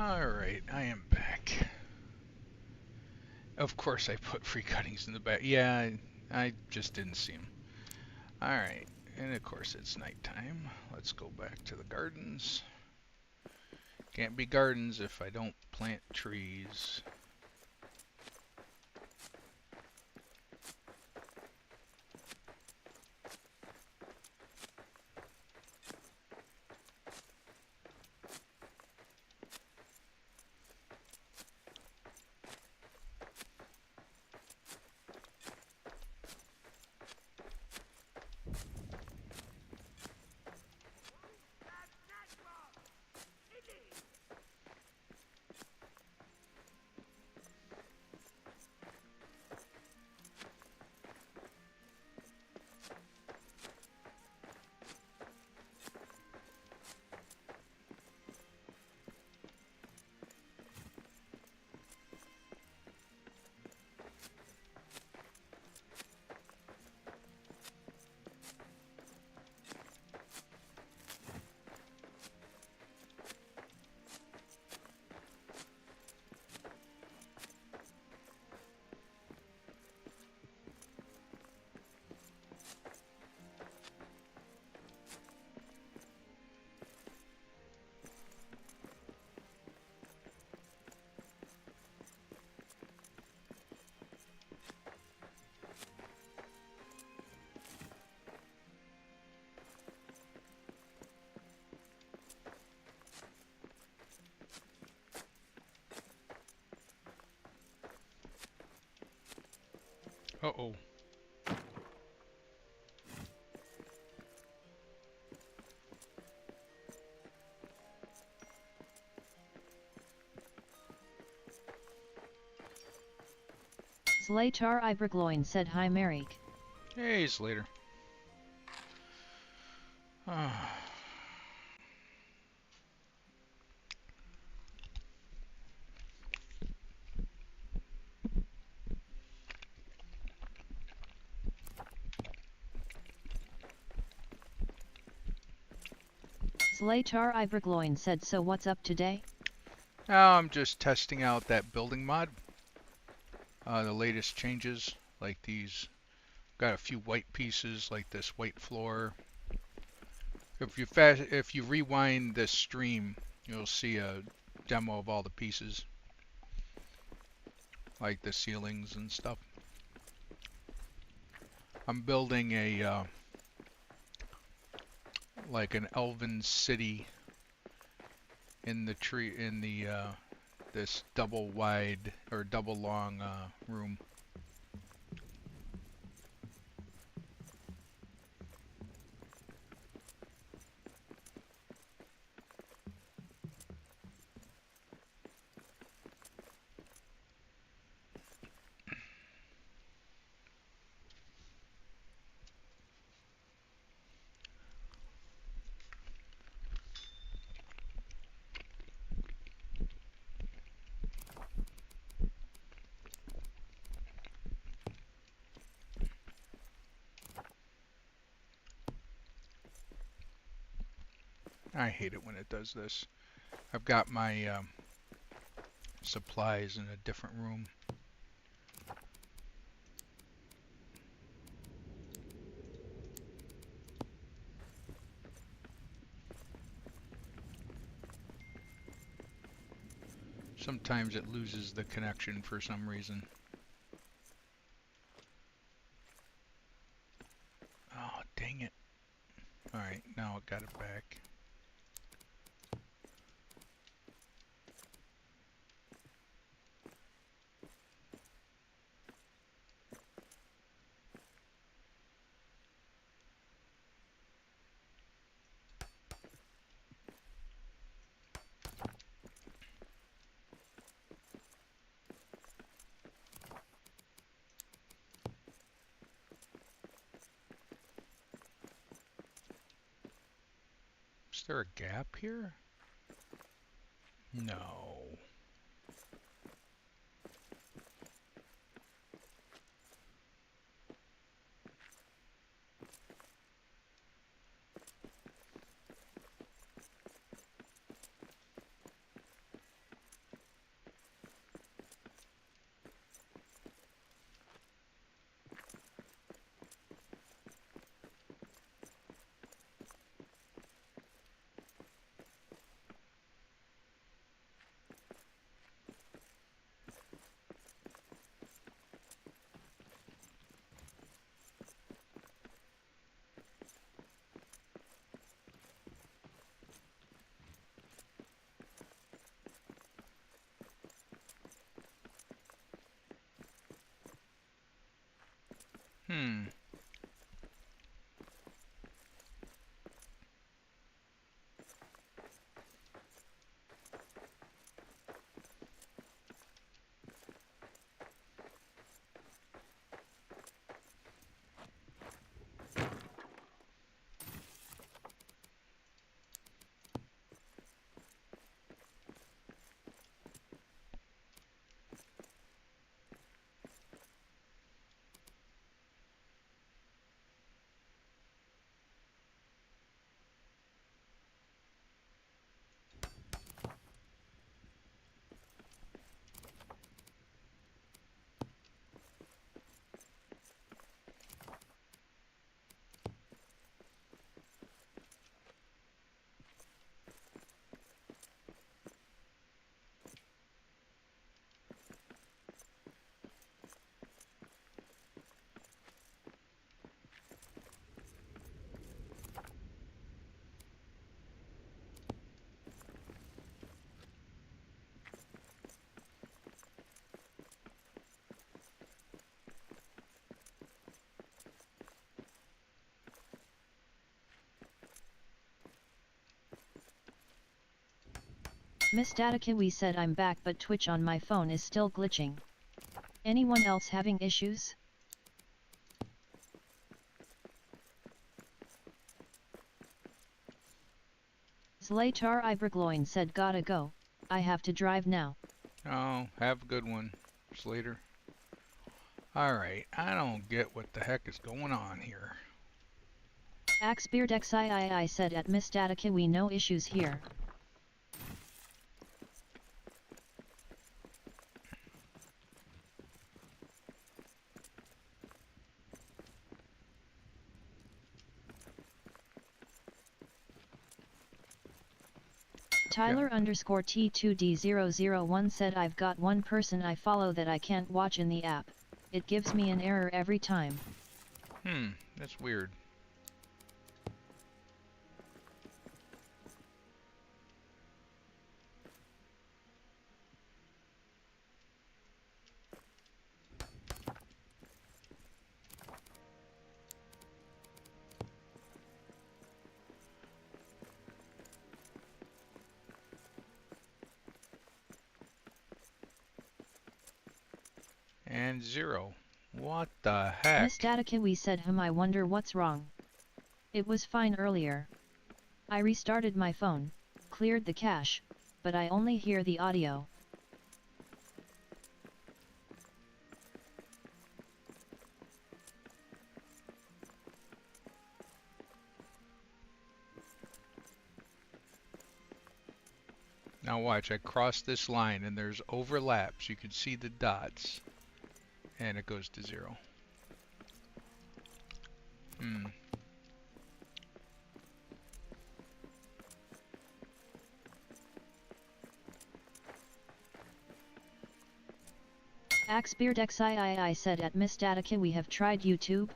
Alright, I am back. Of course I put free cuttings in the back. Yeah, I just didn't see them. Alright, and of course it's nighttime. Let's go back to the gardens. Can't be gardens if I don't plant trees. Uh-oh. J.r.r. Ibergloin said hi Mereak. Hey, Slater. Ah. J.r.r. Ibergloin said so what's up today? Now I'm just testing out that building mod. The latest changes, like these. Got a few white pieces, like this white floor. If you rewind this stream, you'll see a demo of all the pieces, like the ceilings and stuff. I'm building a like an elven city in the tree in the this double wide or double long room. I hate it when it does this. I've got my supplies in a different room. Sometimes it loses the connection for some reason. Oh, dang it. Alright, now I got it back. Is there a gap here? No. Miss Datakiwi said I'm back but Twitch on my phone is still glitching. Anyone else having issues? Zlatar Ibragloin said gotta go, I have to drive now. Oh, have a good one, Slater. Alright, I don't get what the heck is going on here. Axbeard XIII said at Miss Datakiwi no issues here. Tyler underscore T2D001 said I've got one person I follow that I can't watch in the app. It gives me an error every time. That's weird. And 0. What the heck? Miss Datakiwi said I wonder what's wrong. It was fine earlier. I restarted my phone, cleared the cache, but I only hear the audio. Now watch, I cross this line and there's overlaps. You can see the dots. And it goes to 0. Axbeard XIII said at Miss Datica we have tried YouTube.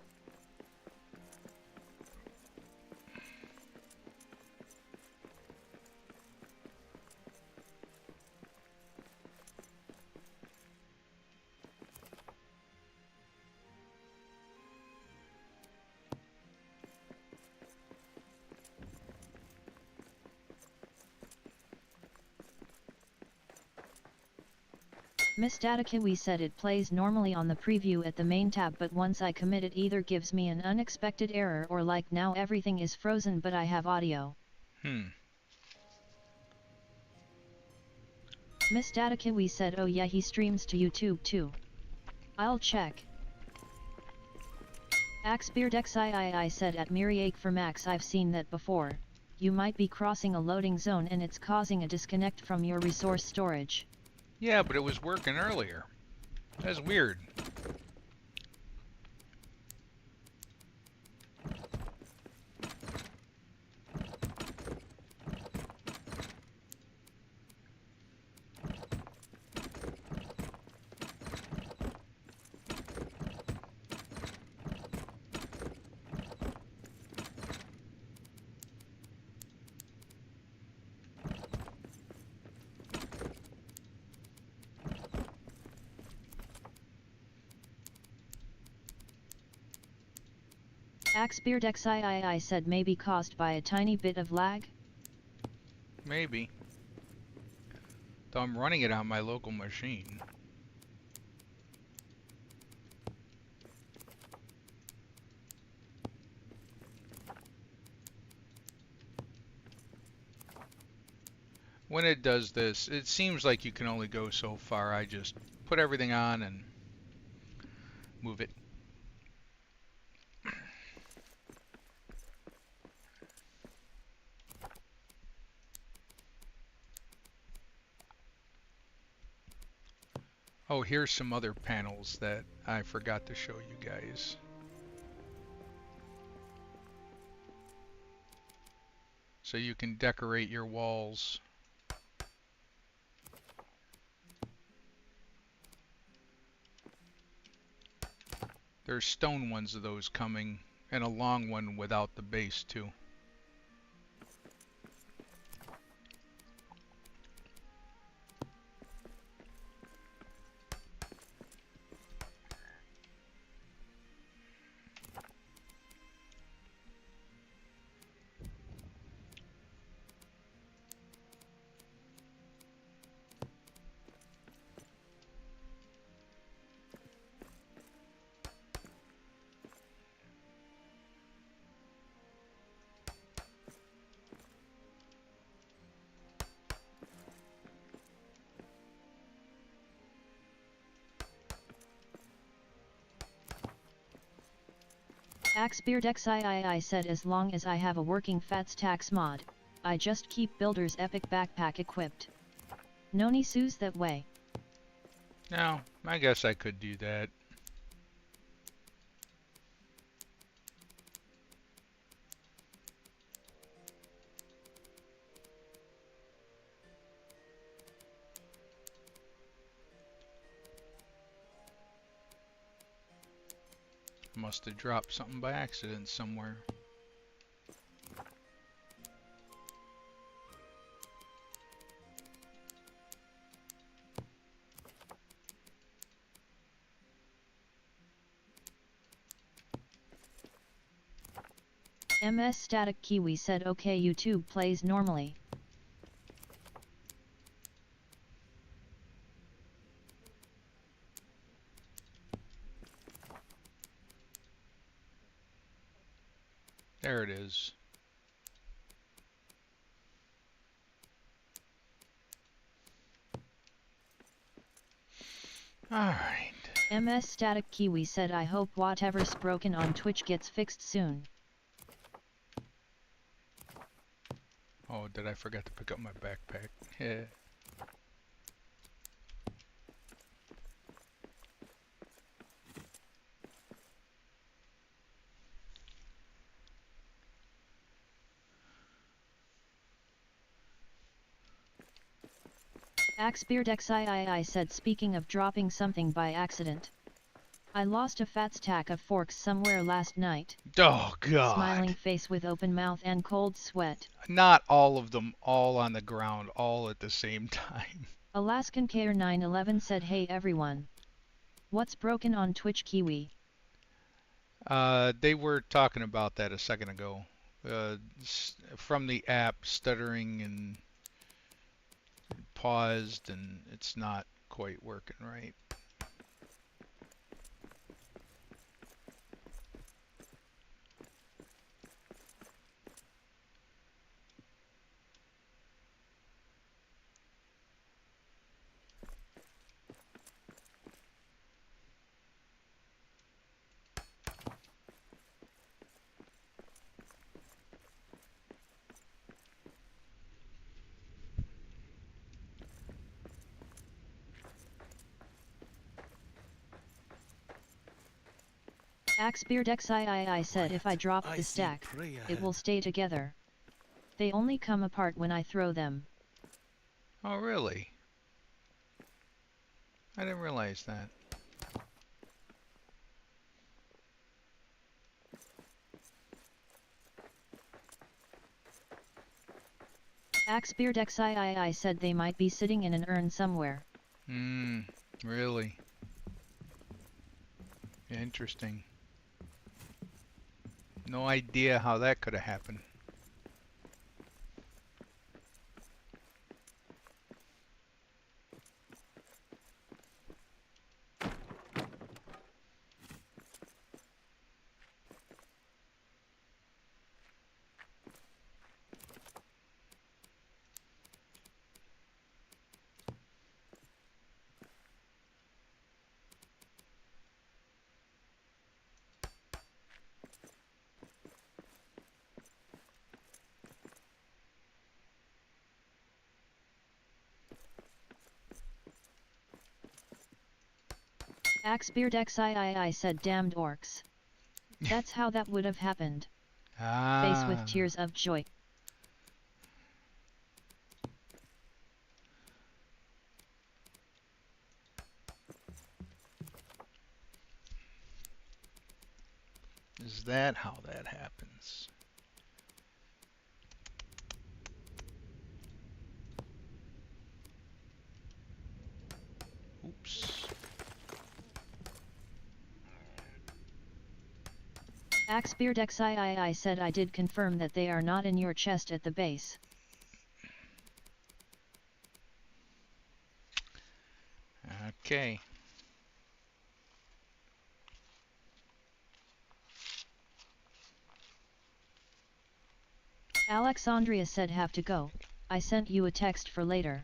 Miss Datakiwi said it plays normally on the preview at the main tab, but once I commit it either gives me an unexpected error or like now everything is frozen but I have audio. Miss Datakiwi said oh yeah he streams to YouTube too. I'll check. Axbeard XIII said at Mereak Firmaxe I've seen that before. You might be crossing a loading zone and it's causing a disconnect from your resource storage. Yeah, but it was working earlier. That's weird. Axbeard XIII said maybe caused by a tiny bit of lag? Maybe. Though I'm running it on my local machine. When it does this, it seems like you can only go so far. I just put everything on and move it. Oh, here's some other panels that I forgot to show you guys. So you can decorate your walls. There's stone ones of those coming, and a long one without the base too. AxeBeardXIII said as long as I have a working Fats tax mod, I just keep Builder's Epic Backpack equipped. Noni sues that way. No, I guess I could do that. Must have dropped something by accident somewhere. MS Static Kiwi said okay, YouTube plays normally. There it is. Alright. MS Static Kiwi said I hope whatever's broken on Twitch gets fixed soon. Oh, did I forget to pick up my backpack? Yeah. AxeBeardXIII said speaking of dropping something by accident. I lost a fat stack of forks somewhere last night. Oh, God. Smiling face with open mouth and cold sweat. Not all of them all on the ground, all at the same time. Alaskan KR911 said hey everyone. What's broken on Twitch Kiwi? They were talking about that a second ago. From the app, stuttering and paused, and it's not quite working right. AxeBeardXIII said if I drop the stack, it will stay together. They only come apart when I throw them. Oh, really? I didn't realize that. AxeBeardXIII said they might be sitting in an urn somewhere. Really? Interesting. No idea how that could have happened. AxeBeardXIII said damned orcs. That's how that would have happened. Face with tears of joy. Is that how that happens? Oops. AxeBeardXIII said I did confirm that they are not in your chest at the base. Okay. Alexandria said have to go. I sent you a text for later.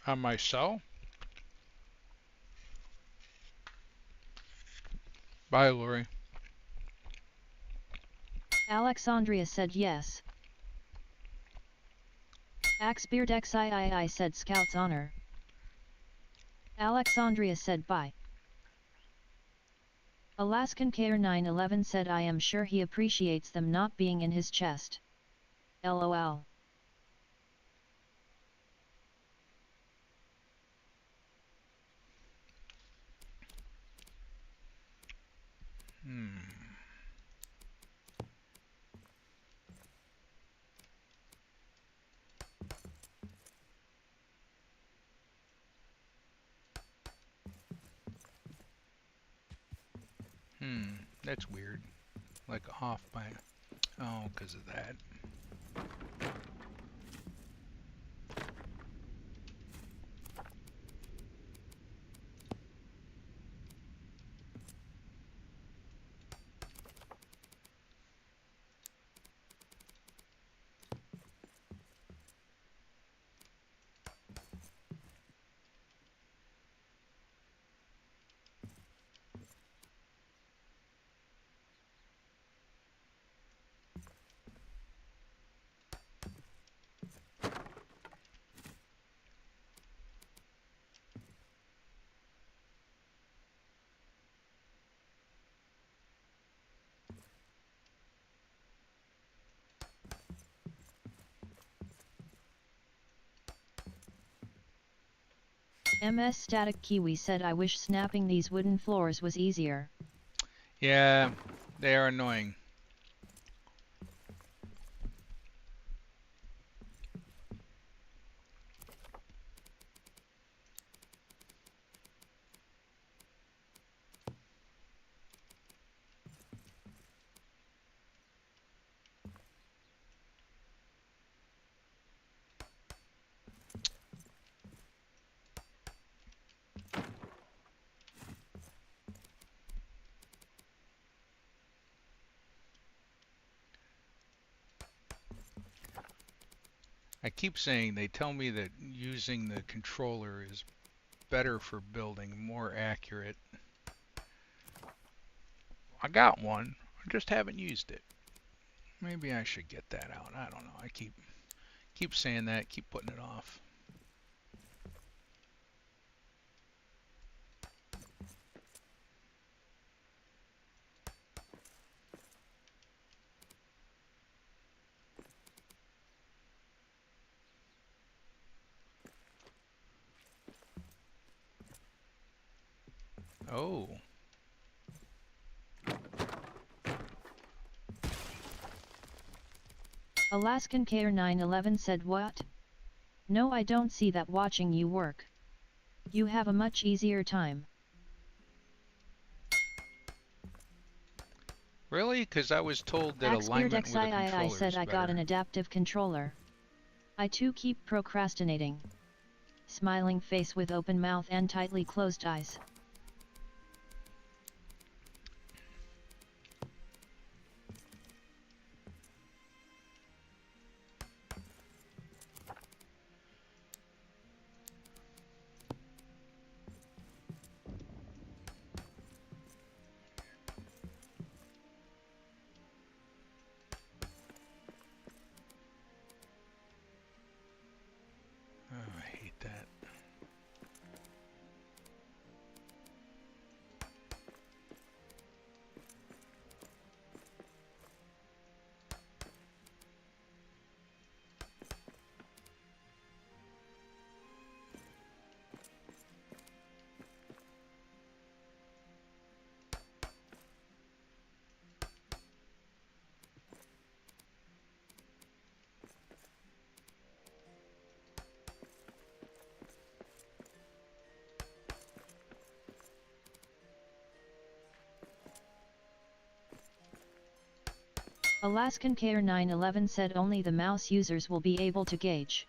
On my cell? Bye, Lori. Alexandria said yes. Axbeard XIII said Scout's honor. Alexandria said bye. Alaskan KR911 said I am sure he appreciates them not being in his chest. LOL. That's weird. Like off by... Oh, because of that. MS Static Kiwi said I wish snapping these wooden floors was easier. Yeah, they are annoying. I keep saying they tell me that using the controller is better for building, more accurate. I got one, I just haven't used it. Maybe I should get that out. I don't know. I keep saying that, keep putting it off. Oh. Alaskan KR911 said what? No, I don't see that watching you work. You have a much easier time. Really? Because I was told that Axbeard alignment with a controller XIII is said I got an better. adaptive controller. I too keep procrastinating. Smiling face with open mouth and tightly closed eyes. Oh, I hate that. Alaskan KR911 said only the mouse users will be able to gauge.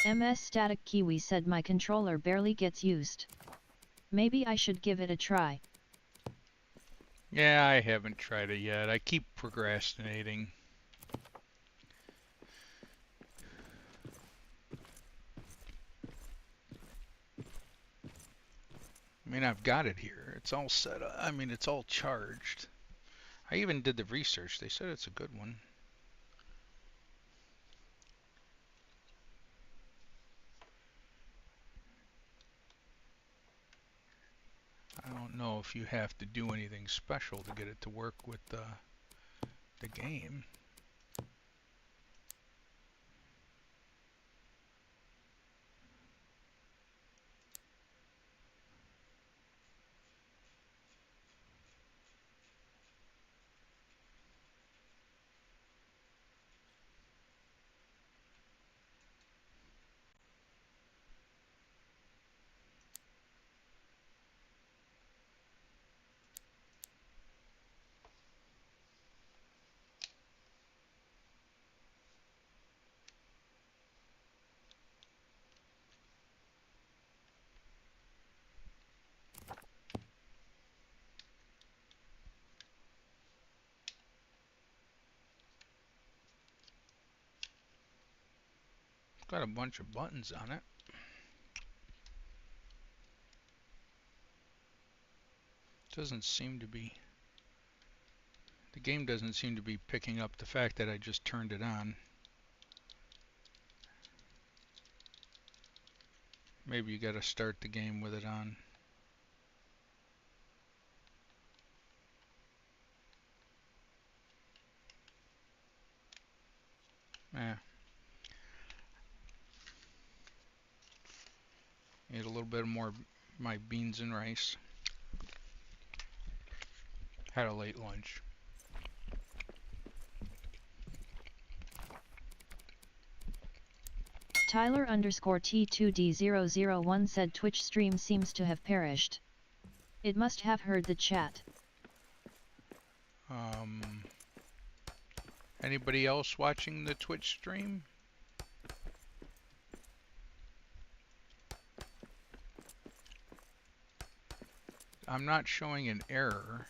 MS Static Kiwi said my controller barely gets used. Maybe I should give it a try. Yeah, I haven't tried it yet. I keep procrastinating. I mean, I've got it here. It's all set up. I mean, it's all charged. I even did the research. They said it's a good one. I don't know if you have to do anything special to get it to work with the game. It's got a bunch of buttons on it. Doesn't seem to be. The game doesn't seem to be picking up the fact that I just turned it on. Maybe you gotta start the game with it on. Yeah. Need a little bit more my beans and rice. Had a late lunch. Tyler underscore T2D001 said Twitch stream seems to have perished. It must have heard the chat. Anybody else watching the Twitch stream? I'm not showing an error.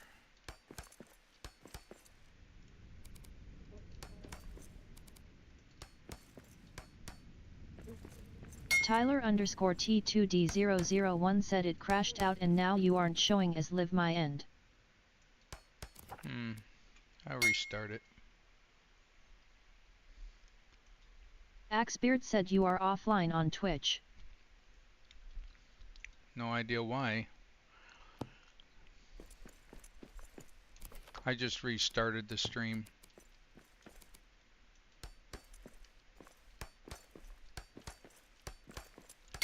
Tyler underscore T2D001 said it crashed out and now you aren't showing as live my end. I'll restart it. Axbeard said you are offline on Twitch. No idea why. I just restarted the stream.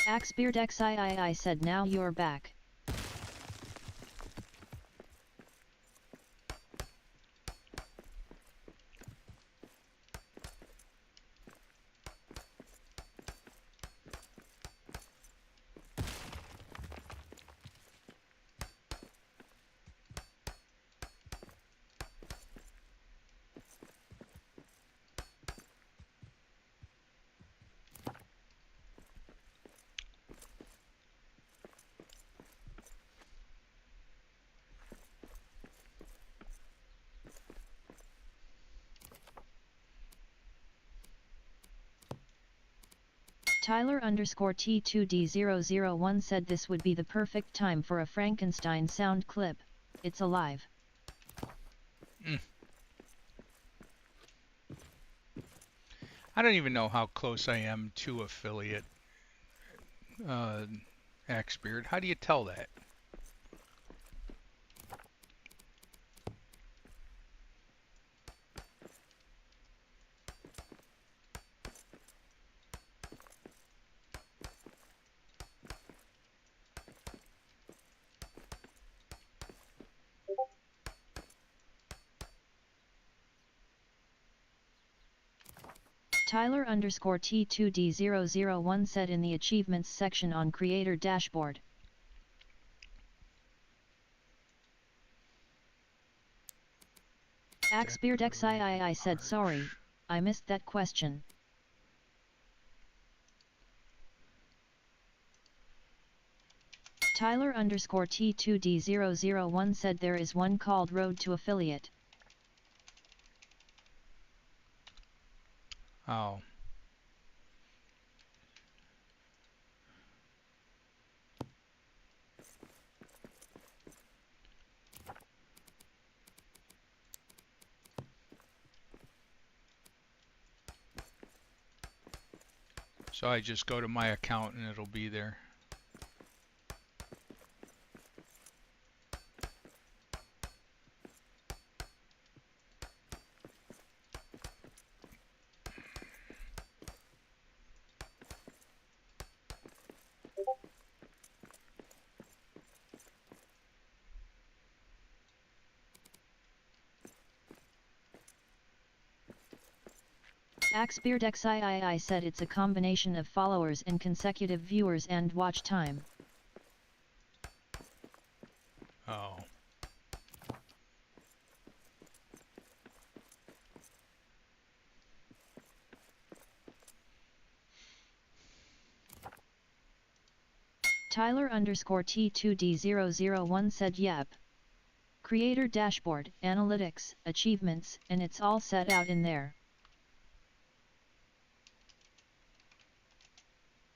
Axbeard XIII said now you're back. Tyler underscore T2D001 said this would be the perfect time for a Frankenstein sound clip. It's alive. I don't even know how close I am to affiliate. Axbeard, how do you tell that? Tyler underscore T2D001 said in the achievements section on creator dashboard. Axbeard XIII said sorry, I missed that question. Tyler underscore T2D001 said there is one called Road to Affiliate. Oh. So I just go to my account and it'll be there. AxbeardXIII said it's a combination of followers and consecutive viewers and watch time. Oh. Tyler underscore T2D001 said yep. Creator dashboard, analytics, achievements, and it's all set out in there.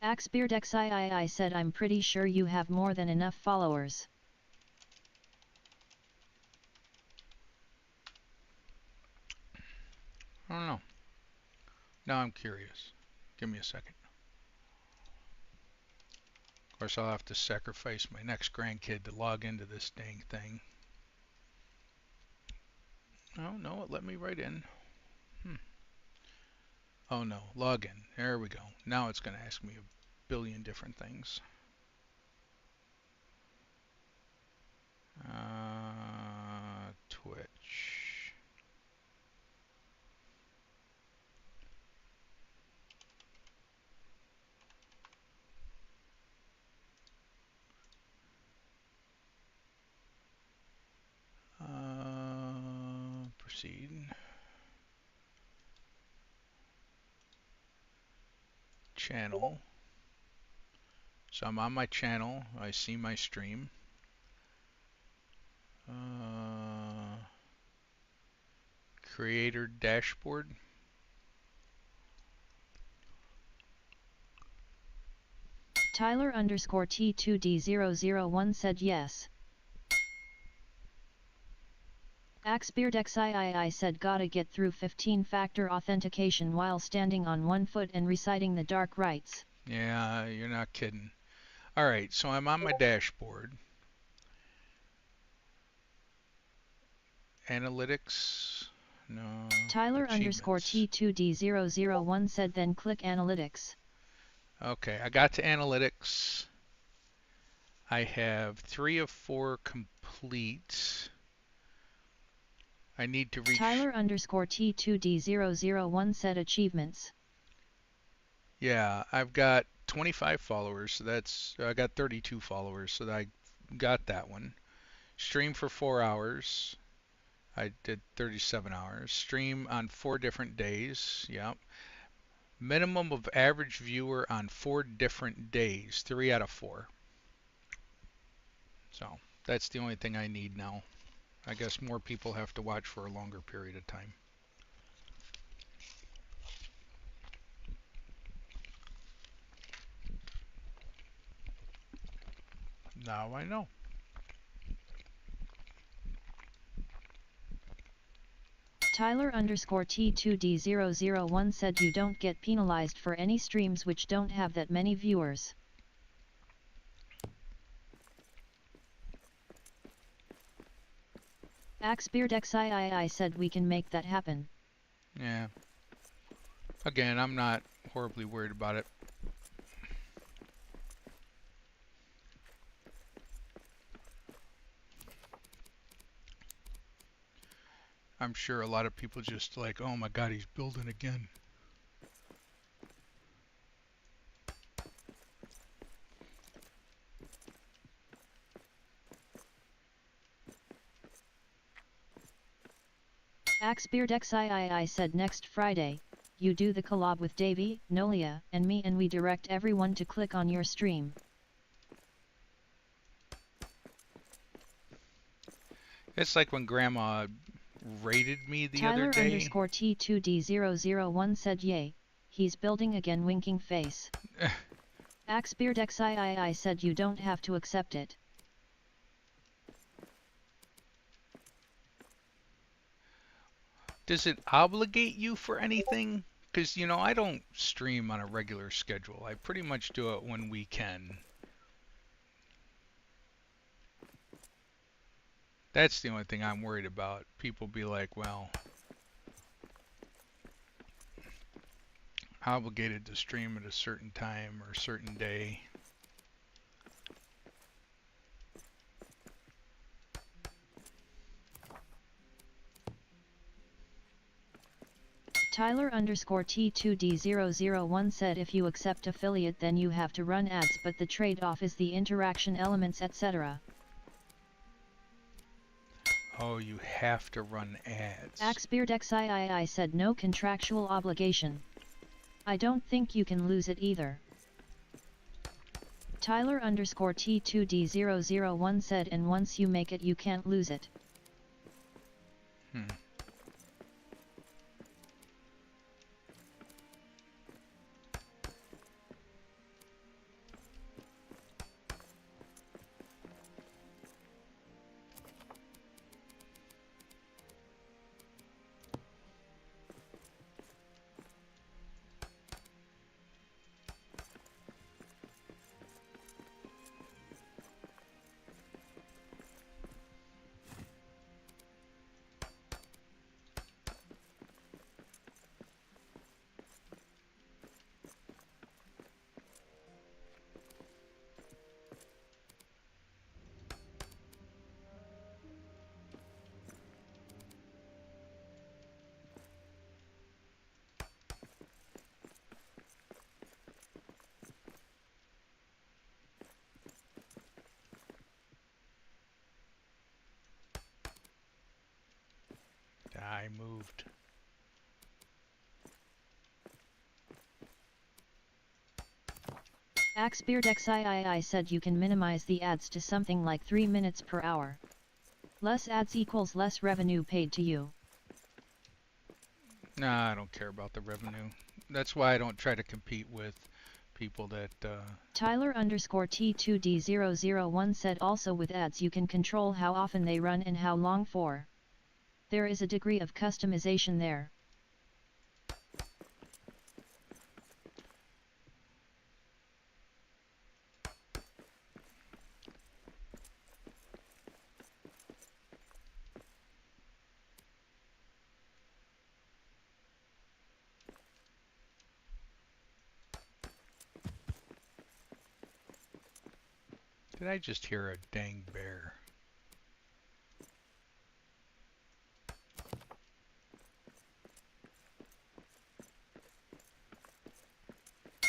AxbeardXIII said I'm pretty sure you have more than enough followers. I don't know. Now I'm curious. Give me a second. Of course, I'll have to sacrifice my next grandkid to log into this dang thing. Oh, no, it let me right in. Oh, no, log in. There we go. Now it's going to ask me a billion different things. Twitch. Proceed. Channel. So I'm on my channel. I see my stream. Creator dashboard. Tyler underscore T2D001 said yes. AxbeardXIII said gotta get through 15-factor authentication while standing on one foot and reciting the dark rites. Yeah, you're not kidding. Alright, so I'm on my dashboard. Analytics. No. Tyler underscore T2D001 said then click analytics. Okay, I got to analytics. I have 3 of 4 complete. I need to reach... Tyler underscore T2D001 said achievements. Yeah, I've got 25 followers, so that's... I got 32 followers, so I got that one. Stream for 4 hours. I did 37 hours. Stream on 4 different days. Yep. Minimum of average viewer on 4 different days. 3 out of 4. So, that's the only thing I need now. I guess more people have to watch for a longer period of time. Now I know. Tyler underscore T2D001 said you don't get penalized for any streams which don't have that many viewers. AxbeardXIII said we can make that happen. Yeah. Again, I'm not horribly worried about it. I'm sure a lot of people just like, oh my god, he's building again. AxbeardXIII said next Friday, you do the collab with Davey, Nolia, and me, and we direct everyone to click on your stream. It's like when Grandma raided me the other Tyler day. underscore T2D001 said yay, he's building again winking face. AxbeardXIII said you don't have to accept it. Does it obligate you for anything? Because, you know, I don't stream on a regular schedule. I pretty much do it when we can. That's the only thing I'm worried about. People be like, well, obligated to stream at a certain time or a certain day. Tyler underscore T2D001 said if you accept affiliate then you have to run ads, but the trade-off is the interaction elements etc. Oh, you have to run ads. AxbeardXIII said no contractual obligation. I don't think you can lose it either. Tyler underscore T2D001 said and once you make it you can't lose it. I moved. AxbeardXIII said you can minimize the ads to something like 3 minutes per hour. Less ads equals less revenue paid to you. Nah, I don't care about the revenue. That's why I don't try to compete with people that... Tyler underscore T2D001 said also with ads you can control how often they run and how long for. There is a degree of customization there. Did I just hear a dang bear?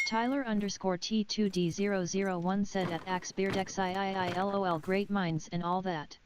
Tyler underscore T2D001 said at AxbeardXIII lol great minds and all that.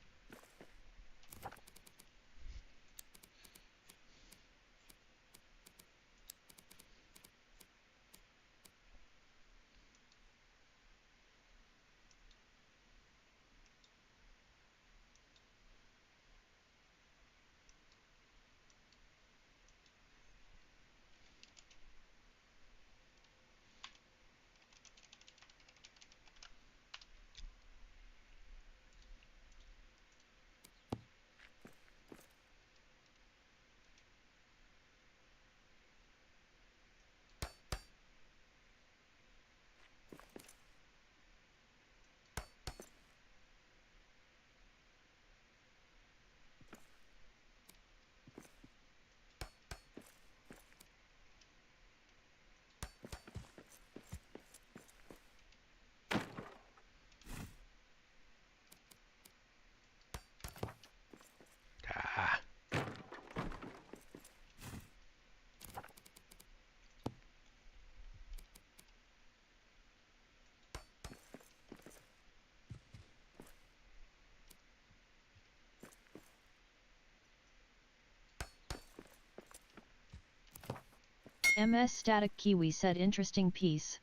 MS Static Kiwi said interesting piece.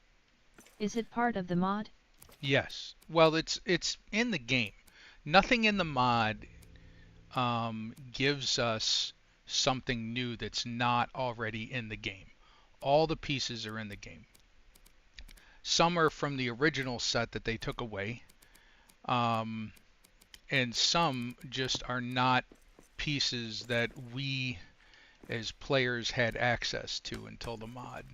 Is it part of the mod? Yes. Well, it's in the game. Nothing in the mod gives us something new that's not already in the game. All the pieces are in the game. Some are from the original set that they took away, um, and some just are not pieces that we as players had access to until the mod.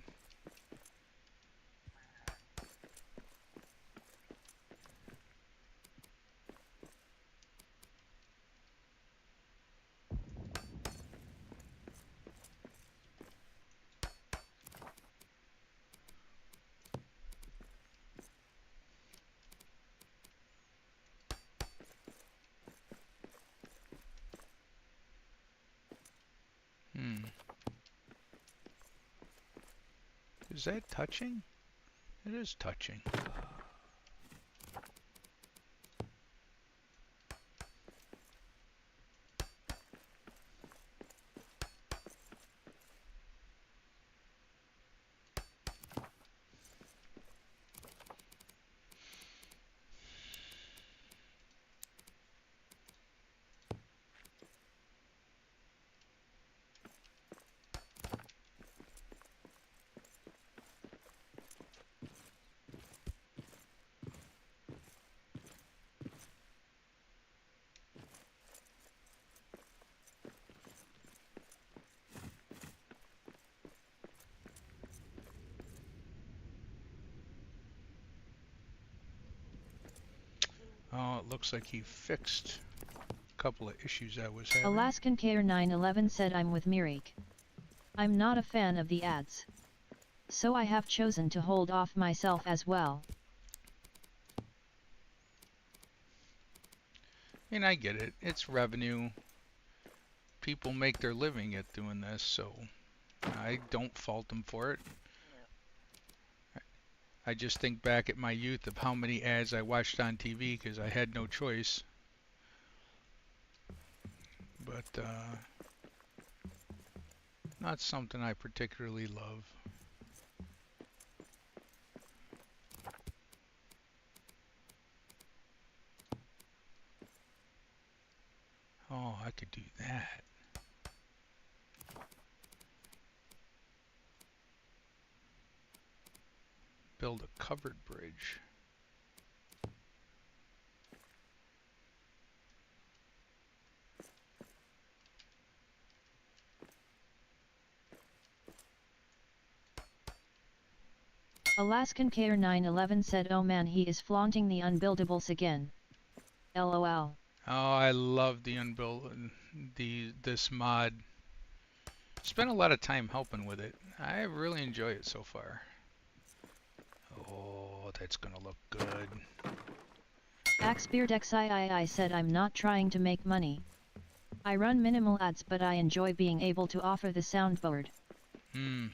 Hmm. Is that touching? It is touching. Oh, it looks like he fixed a couple of issues I was having. Alaskan KR911 said I'm with Mereak. I'm not a fan of the ads. So I have chosen to hold off myself as well. I mean, I get it. It's revenue. People make their living at doing this, so I don't fault them for it. I just think back at my youth of how many ads I watched on TV because I had no choice. But not something I particularly love. Oh, I could do that. Build a covered bridge. Alaskan KR911 said oh man he is flaunting the unbuildables again. LOL. Oh, I love the this mod. Spent a lot of time helping with it. I really enjoy it so far. Oh, that's gonna look good. AxebeardXIII said I'm not trying to make money. I run minimal ads but I enjoy being able to offer the soundboard. Hmm.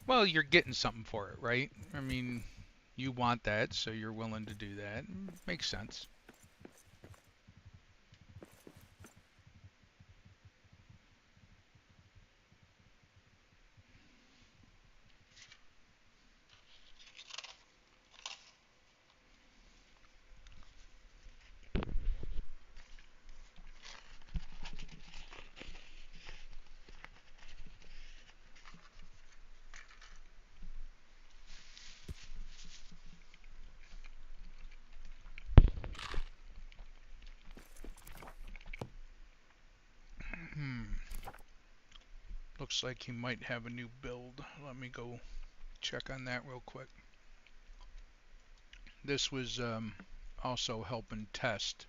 Well, you're getting something for it, right? I mean, you want that, so you're willing to do that. Makes sense. Hmm. Looks like he might have a new build. Let me go check on that real quick. This was also helping test.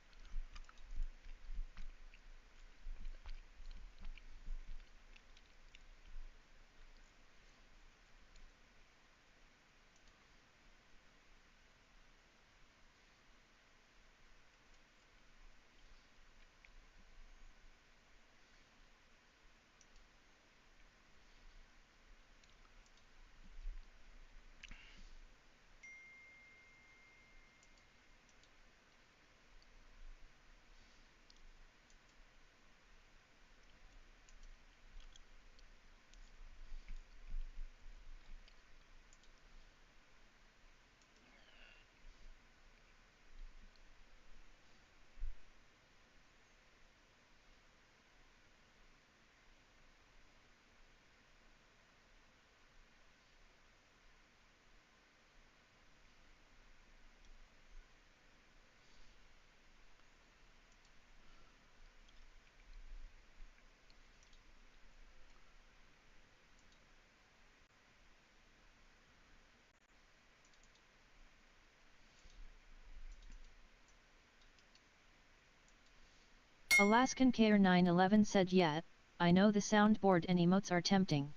Alaskan KR911 said, yeah, I know the soundboard and emotes are tempting.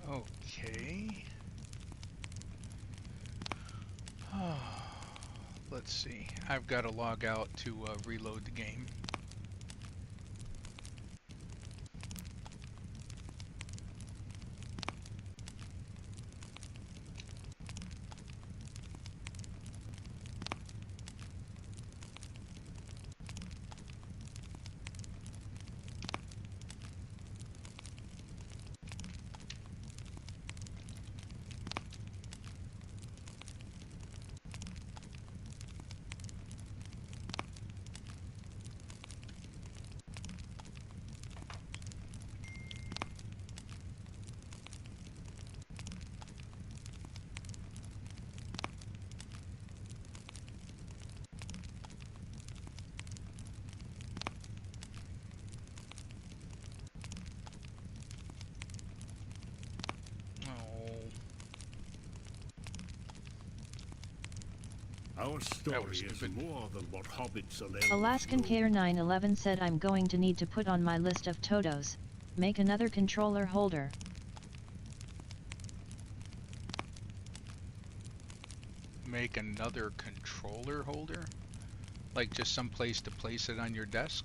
Okay. Let's see. I've got to log out to reload the game. Oh, Our that was story is stupid. more than what hobbits and elves Alaskan know. KR911 said, I'm going to need to put on my list of Totos, make another controller holder. Make another controller holder? Like just some place to place it on your desk?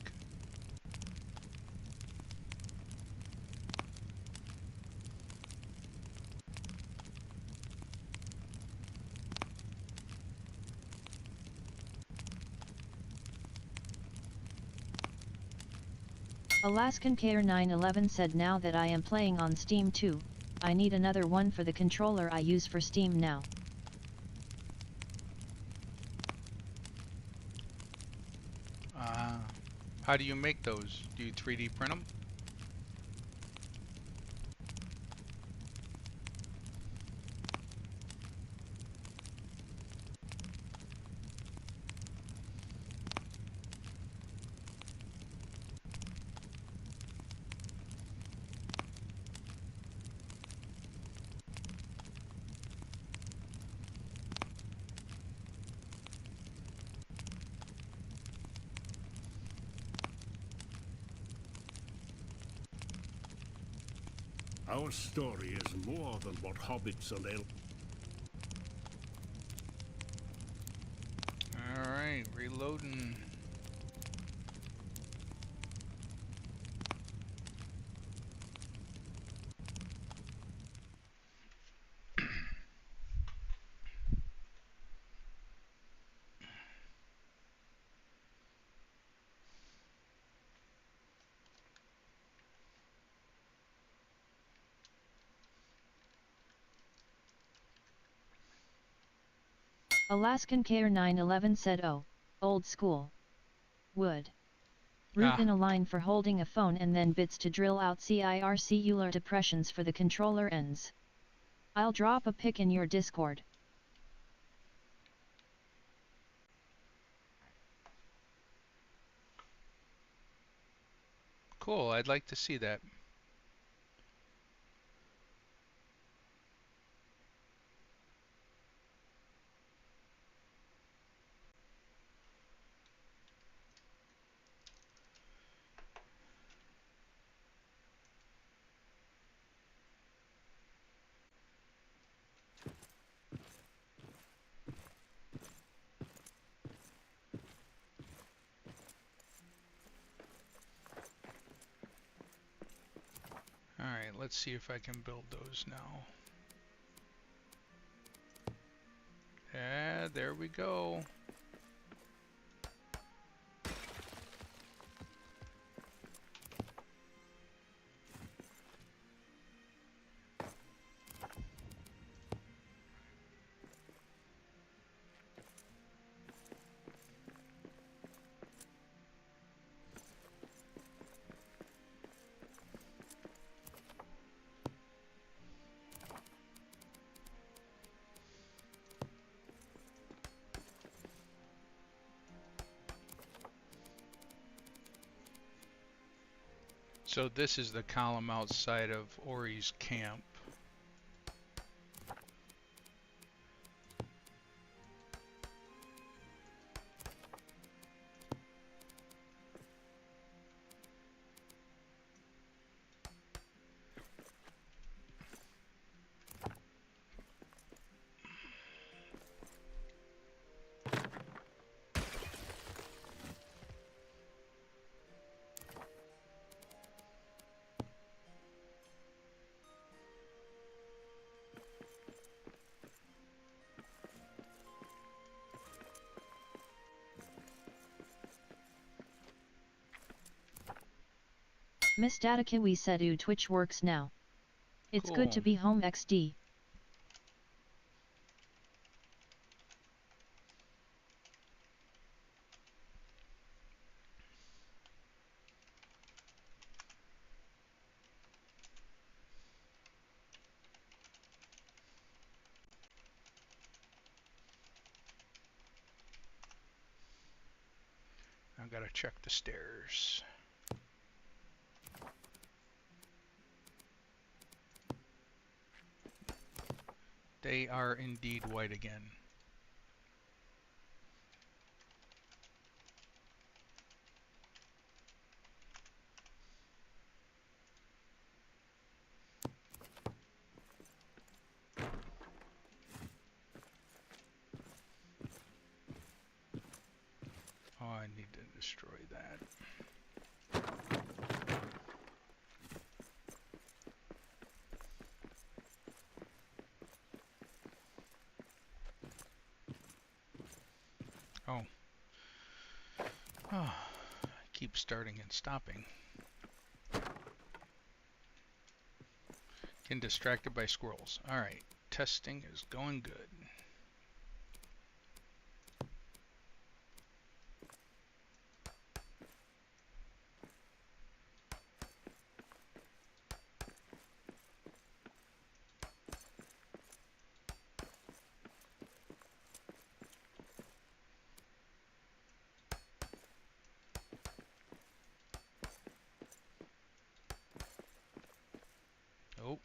Alaskan KR911 said, now that I am playing on Steam too, I need another one for the controller I use for Steam now. How do you make those? Do you 3D print them? Our story is more than what hobbits and elves... Alright, reloading. Alaskan KR911 said, oh, old school. Wood. Root Ah, in a line for holding a phone and then bits to drill out circular depressions for the controller ends. I'll drop a pic in your Discord. cool. I'd like to see that. Alright, let's see if I can build those now. Yeah, there we go. So this is the column outside of Ori's camp. Miss Datakiwi said Twitch works now. It's Cool. good to be home XD. I gotta check the stairs. They are indeed white again. Oh, I need to destroy that. Oh. Oh. Keep starting and stopping. Getting distracted by squirrels. Alright. Testing is going good. Oh.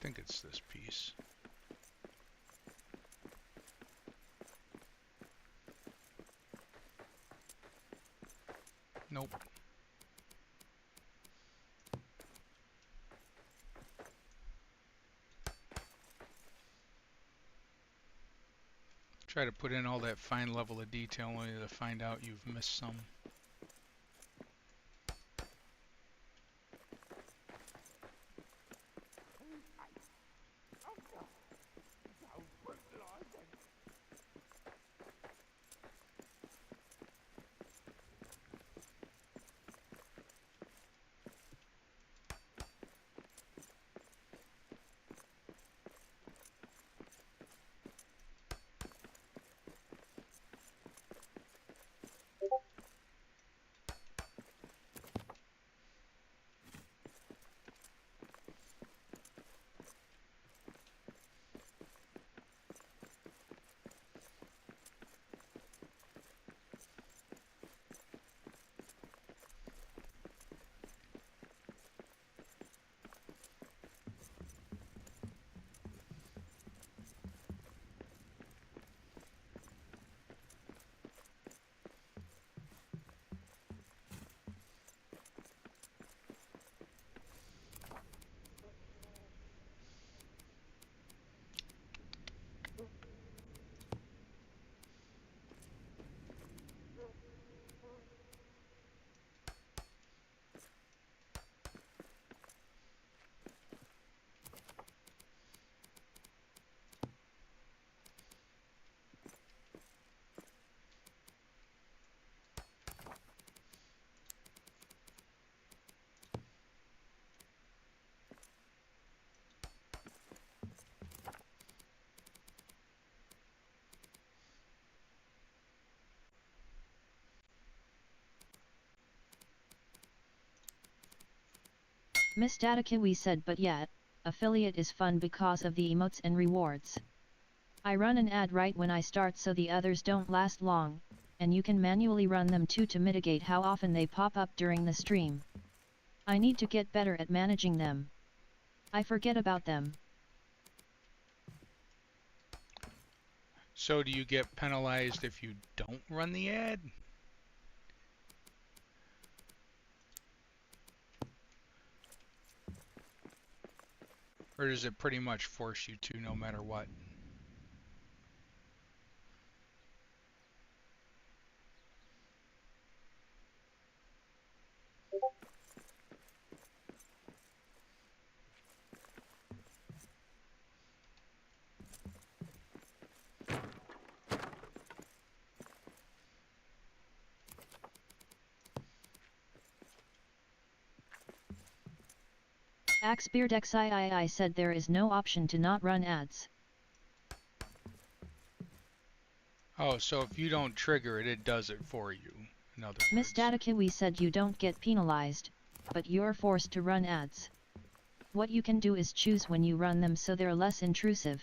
I think it's this piece. Nope. Try to put in all that fine level of detail only to find out you've missed some. Oh God! Don't brutalise them. Miss Datakiwi said, but yet, affiliate is fun because of the emotes and rewards. I run an ad right when I start so the others don't last long, and you can manually run them too to mitigate how often they pop up during the stream. I need to get better at managing them. I forget about them. So do you get penalized if you don't run the ad? Or does it pretty much force you to no matter what? AxeBeardXIII said there is no option to not run ads. Oh, so if you don't trigger it, it does it for you, in other Miss words. Datakiwi said you don't get penalized, but you're forced to run ads. What you can do is choose when you run them so they're less intrusive.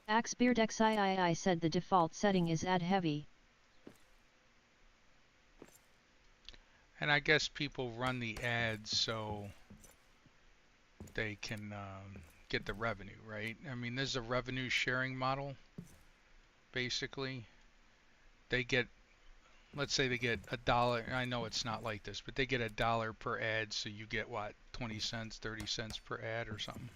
AxeBeardXIII said the default setting is ad heavy. And I guess people run the ads so they can get the revenue, right? I mean, there's a revenue sharing model, basically. They get, let's say they get $1. I know it's not like this, but they get $1 per ad, so you get what, 20 cents, 30 cents per ad or something.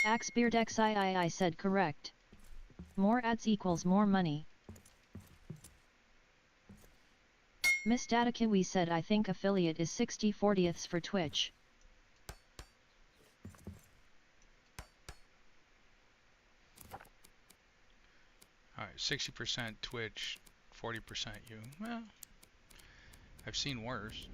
AxeBeardXIII said correct. More ads equals more money. Miss Datakiwi said I think affiliate is 60/40ths for Twitch. Alright, 60% Twitch, 40% you. Well, I've seen worse.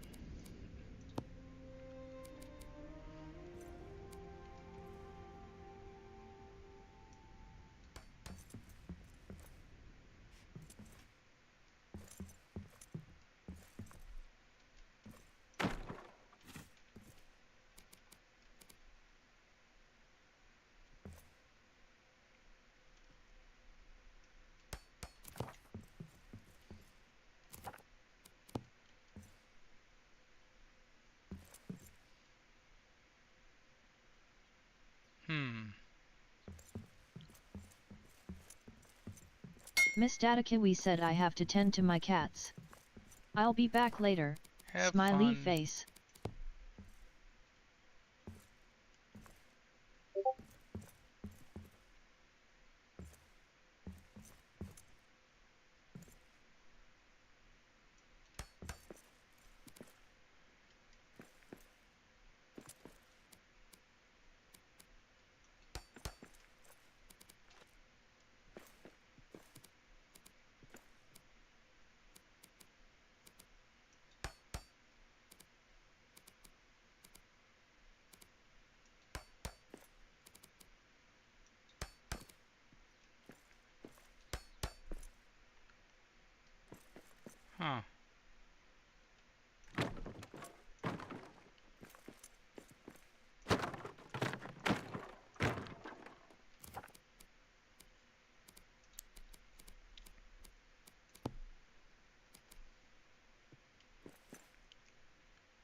Miss Datakiwi said I have to tend to my cats. I'll be back later. Have Smiley fun. face. Huh.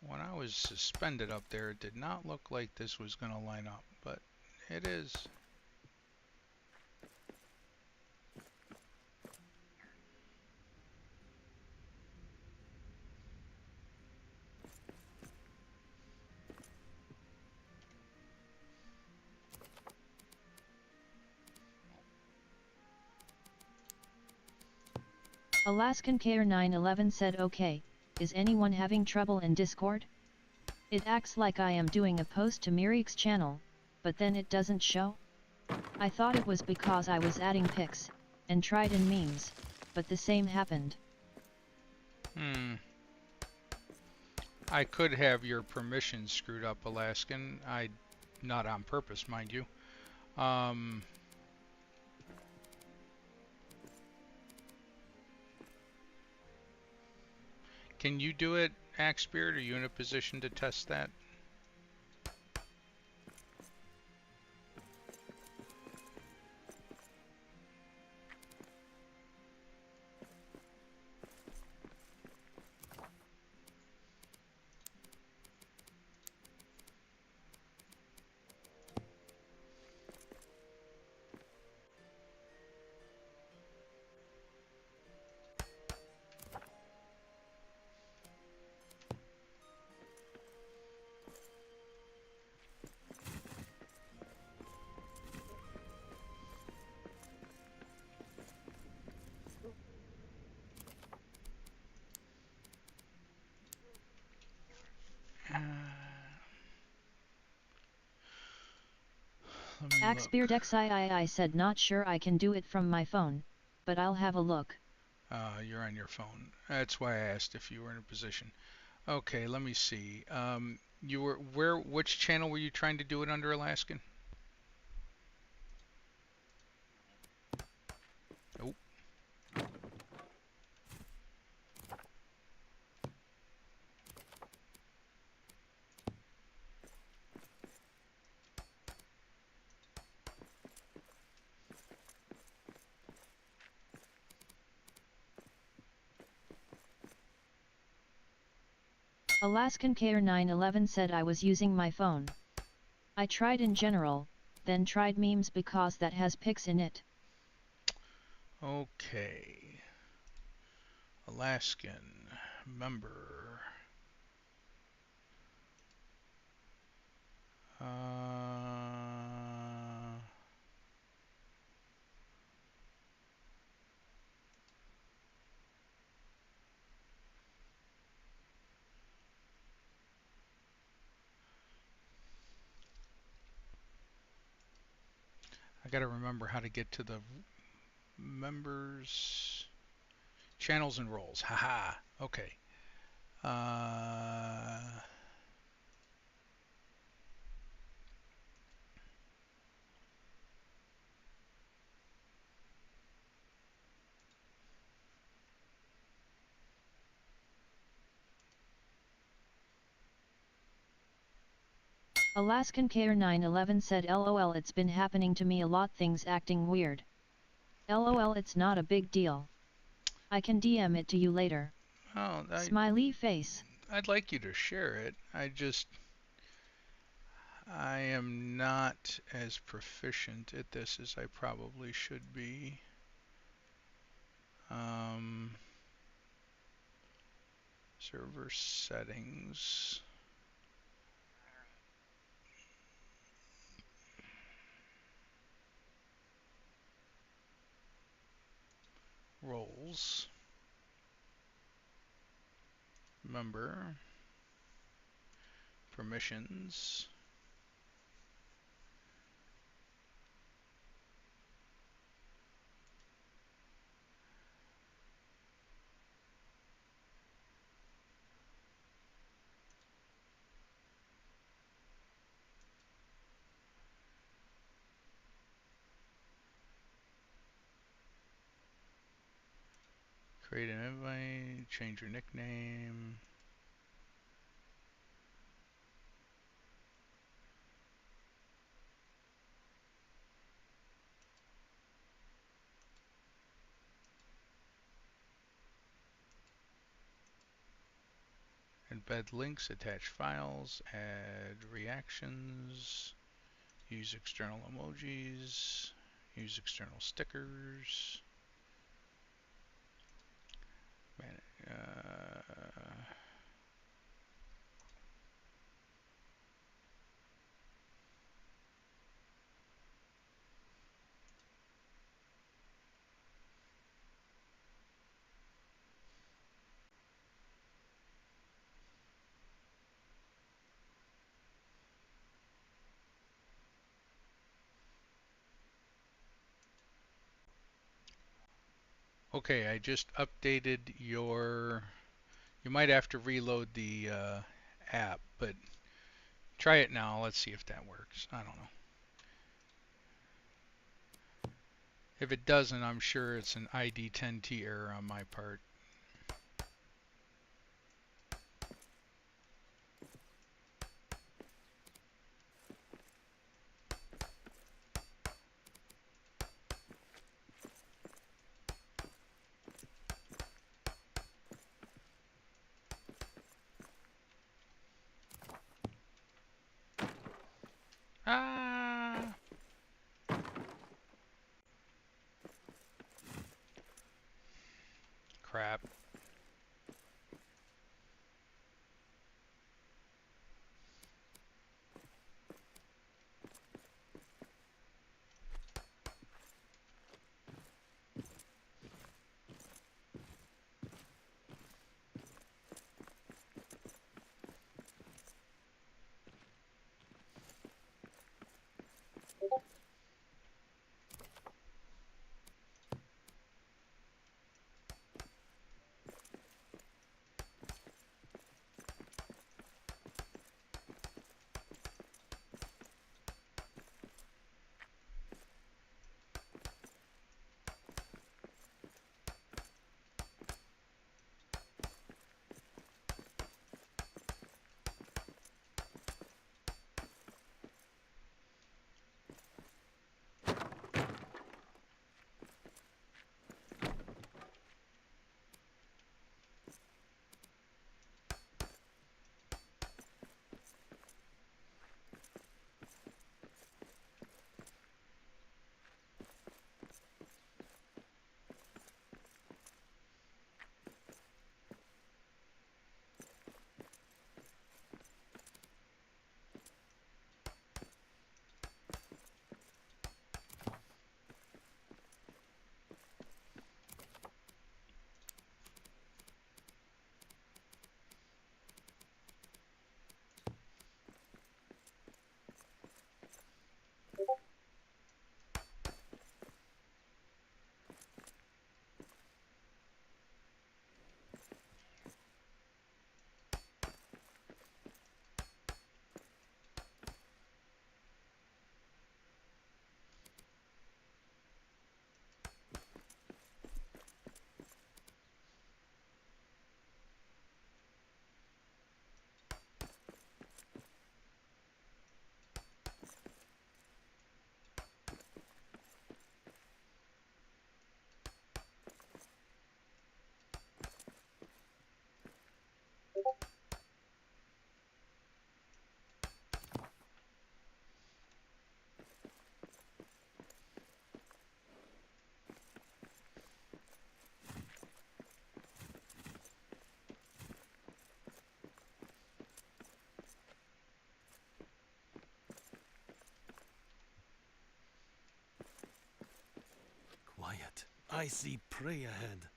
When I was suspended up there, it did not look like this was going to line up, but it is. Alaskan KR911 said okay, is anyone having trouble in Discord? It acts like I am doing a post to Mereak's channel, but then it doesn't show? I thought it was because I was adding pics, and tried in memes, but the same happened. I could have your permissions screwed up, Alaskan. Not on purpose, mind you. Can you do it, Axebeard? Are you in a position to test that? Let me look. Axbeard XIII said not sure I can do it from my phone, but I'll have a look. You're on your phone. That's why I asked if you were in a position. Okay, let me see. You were which channel were you trying to do it under, Alaskan? Oh. Alaskan KR911 said I was using my phone. I tried in general, then tried memes because that has pics in it. Okay. Alaskan member. I gotta remember how to get to the members, channels and roles. Haha. Okay. Alaskan KR911 said LOL it's been happening to me a lot, things acting weird. LOL it's not a big deal. I can DM it to you later. Oh, Smiley face. I'd like you to share it. I am not as proficient at this as I probably should be. Server settings. Roles. Member. Permissions. Create an invite. Change your nickname. Embed links, attach files, add reactions, use external emojis, use external stickers. Okay, I just updated your. You might have to reload the app, but try it now. Let's see if that works. I don't know. If it doesn't, I'm sure it's an ID10T error on my part. Ah! Crap. Quiet. I see prey ahead.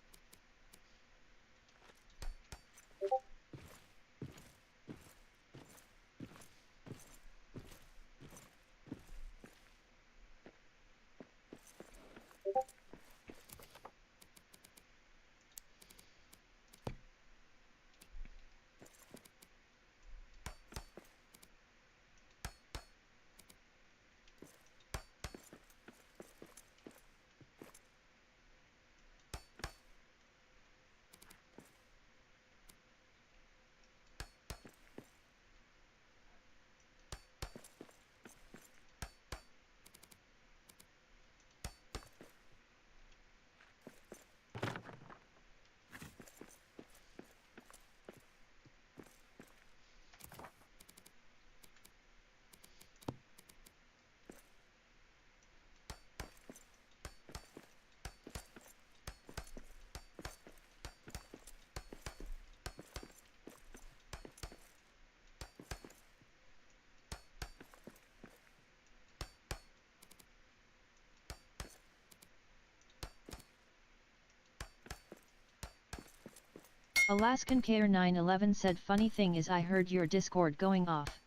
Alaskan KR911 said funny thing is I heard your Discord going off.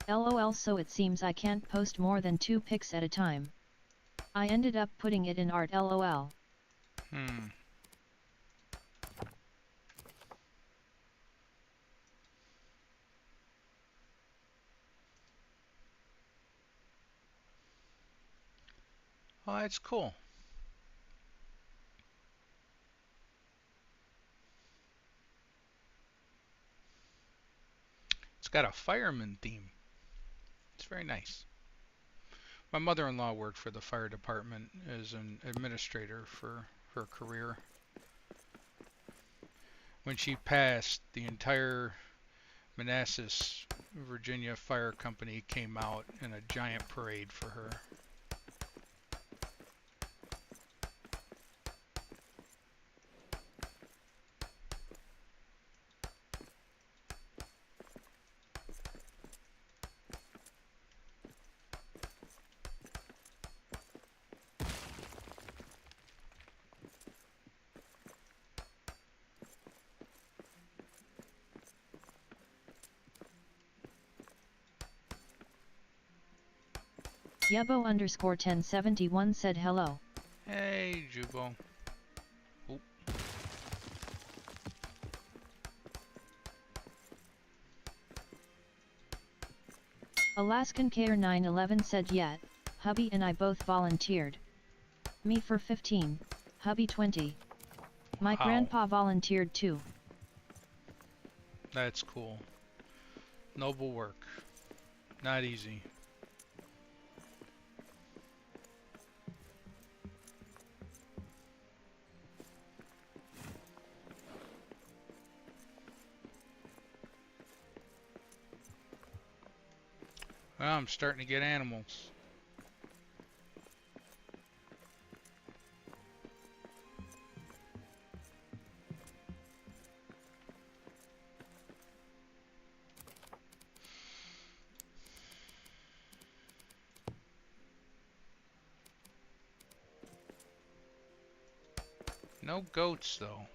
LOL, so it seems I can't post more than 2 pics at a time. I ended up putting it in art LOL. Oh, that's cool. It's got a fireman theme. It's very nice. My mother-in-law worked for the fire department as an administrator for her career. When she passed, the entire Manassas, Virginia Fire Company came out in a giant parade for her. Yebo underscore 1071 said hello. Hey, Jubo. Oh. Alaskan Care 911 said yet, hubby and I both volunteered. Me for 15, hubby 20. My Wow. grandpa volunteered too. That's cool. Noble work. Not easy. Well, I'm starting to get animals. No goats, though.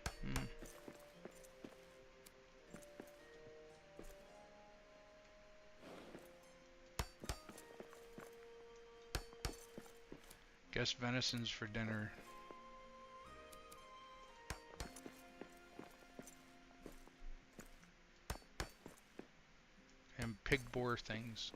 Guess venison's for dinner. And pig boar things.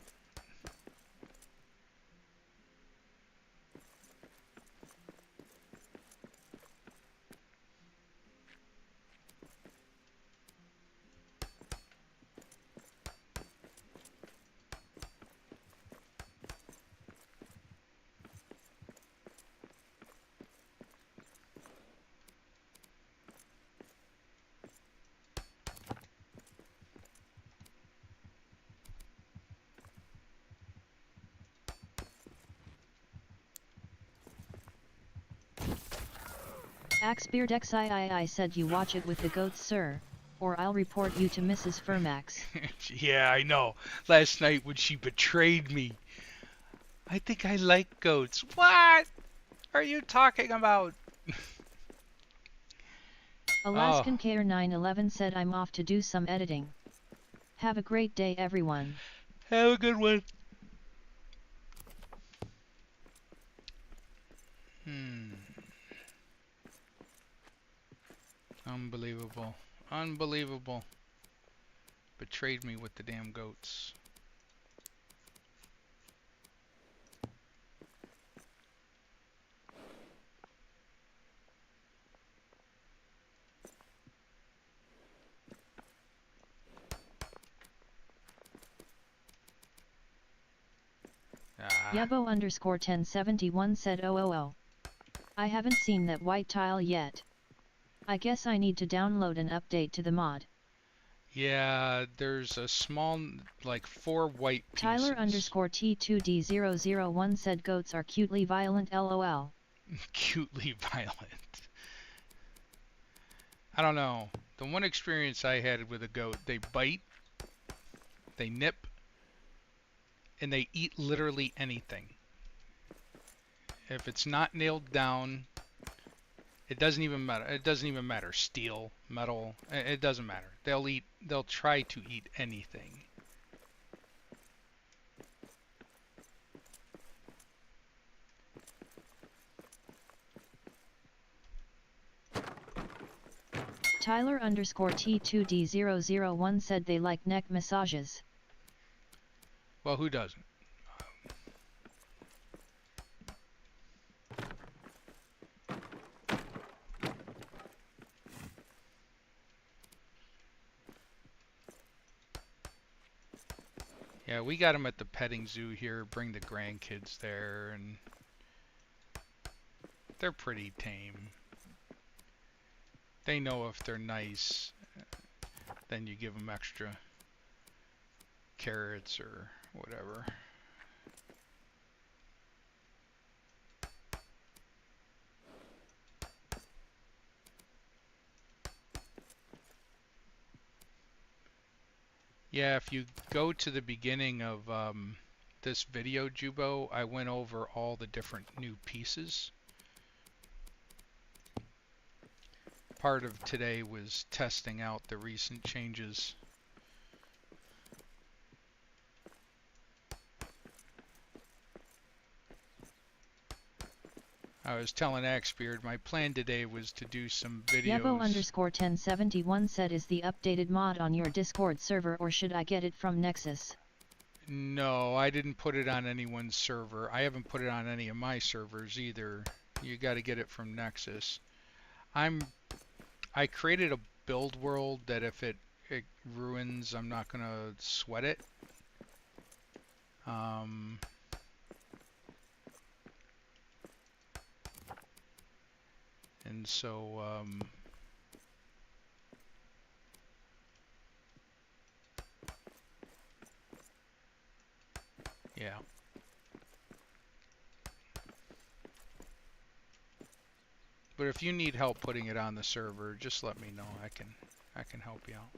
Axbeard XIII said you watch it with the goats sir, or I'll report you to Mrs. Firmaxe. Yeah, I know. Last night when she betrayed me. I think I like goats. What are you talking about? Alaskan Care 911 said I'm off to do some editing. Have a great day everyone. Have a good one. Unbelievable. Unbelievable. Betrayed me with the damn goats. Yebo underscore 1071 said oh. I haven't seen that white tile yet. I guess I need to download an update to the mod. Yeah, there's a small, like 4 white pieces. Tyler underscore T2D001 said goats are cutely violent lol. Cutely violent. I don't know. The one experience I had with a goat, they bite, they nip, and they eat literally anything. If it's not nailed down, it doesn't even matter. It doesn't even matter. Steel, metal, it doesn't matter. They'll try to eat anything. Tyler underscore T2D001 said they like neck massages. Well, who doesn't? Yeah, we got them at the petting zoo here. Bring the grandkids there, and they're pretty tame. They know if they're nice, then you give them extra carrots or whatever. Yeah, if you go to the beginning of this video, Jubo, I went over all the different new pieces. Part of today was testing out the recent changes. I was telling Axbeard my plan today was to do some videos. Yebo_1071 said, is the updated mod on your Discord server or should I get it from Nexus? No, I didn't put it on anyone's server. I haven't put it on any of my servers either. You got to get it from Nexus. I created a build world that if it ruins, I'm not gonna sweat it. And so yeah. But if you need help putting it on the server, just let me know. I can help you out.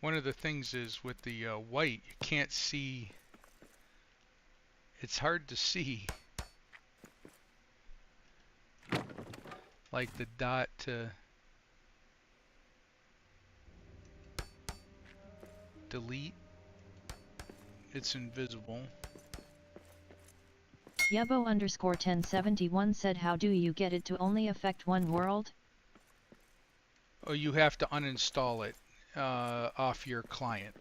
One of the things is with the white, you can't see. It's hard to see. Like the dot to delete, it's invisible. Yebo_1071 said, how do you get it to only affect one world? Oh, you have to uninstall it off your client.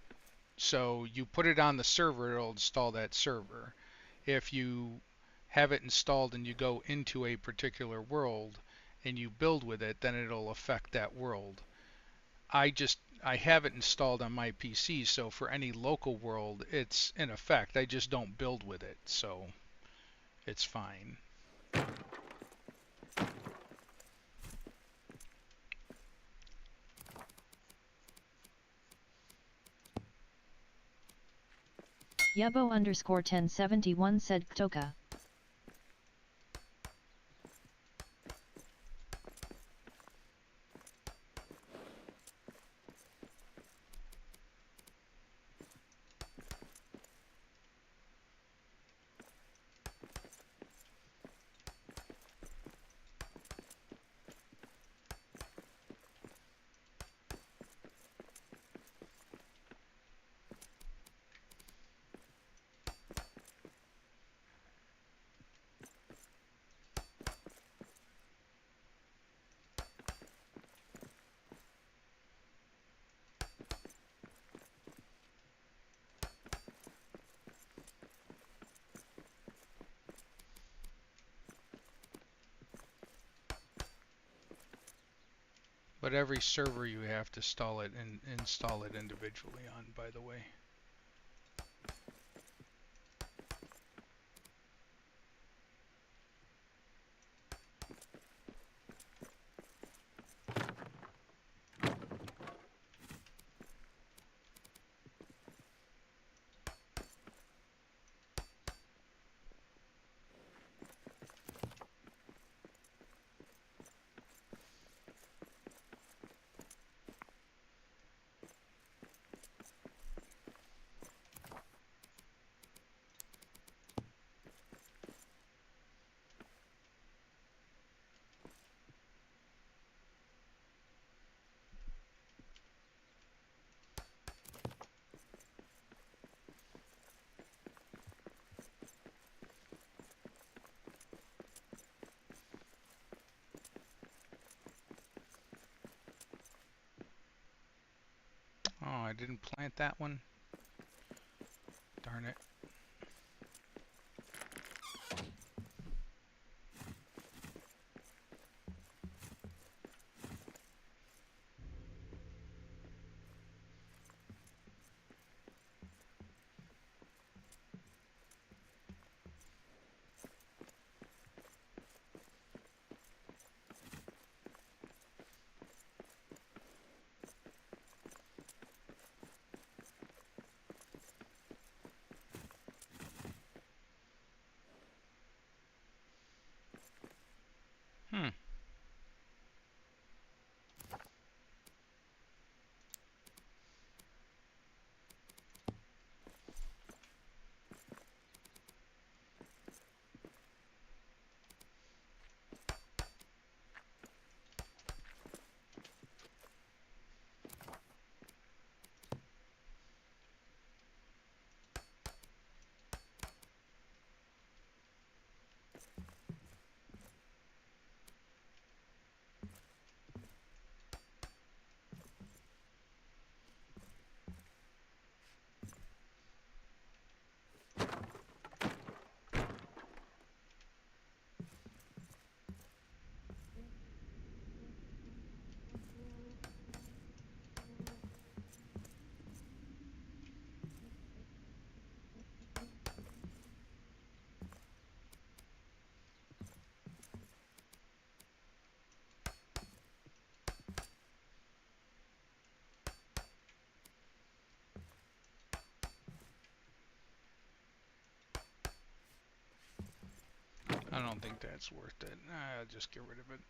So you put it on the server, it'll install that server. If you have it installed and you go into a particular world and you build with it, then it'll affect that world. I have it installed on my PC, so for any local world, it's in effect. I just don't build with it, so it's fine. Yebo_1071 said, Ktoka. But every server you have to install it individually on, by the way. I didn't plant that one. Darn it. Hmm. I don't think that's worth it. I'll just get rid of it.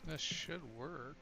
This should work.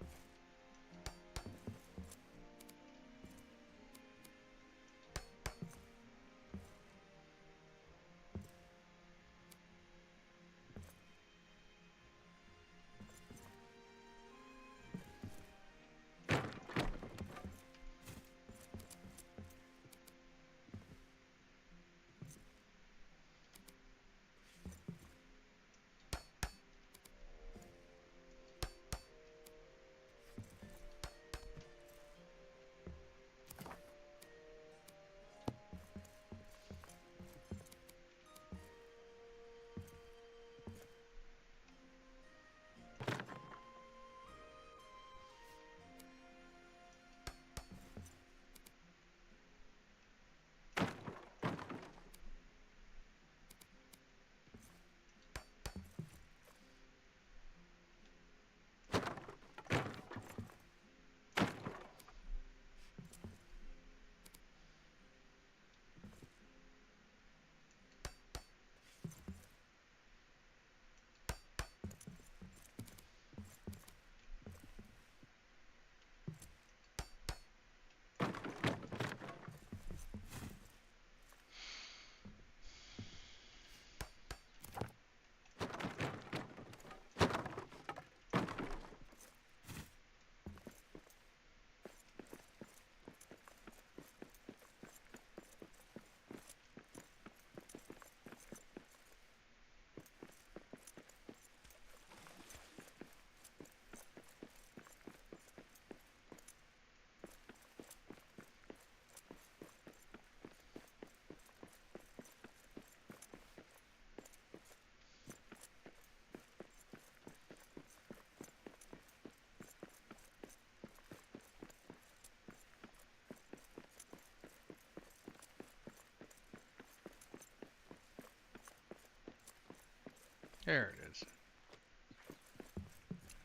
There it is.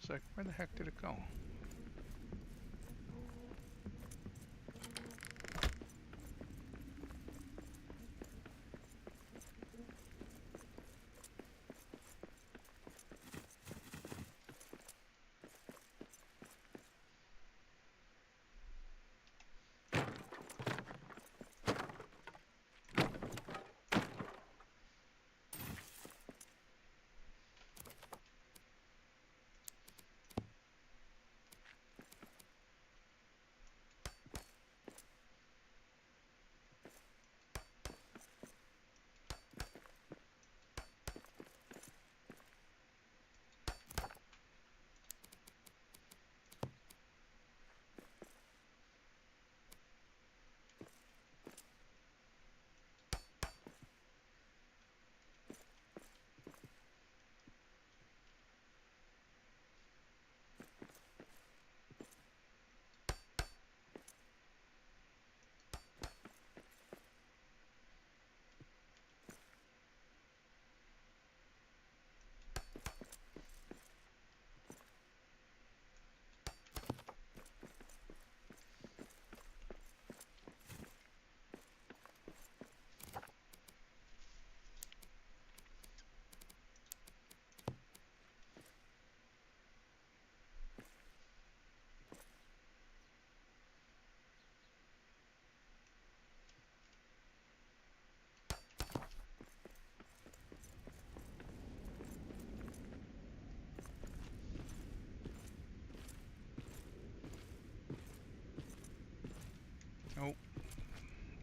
It's like, where the heck did it go?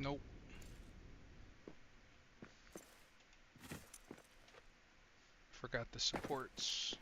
Nope. Forgot the supports.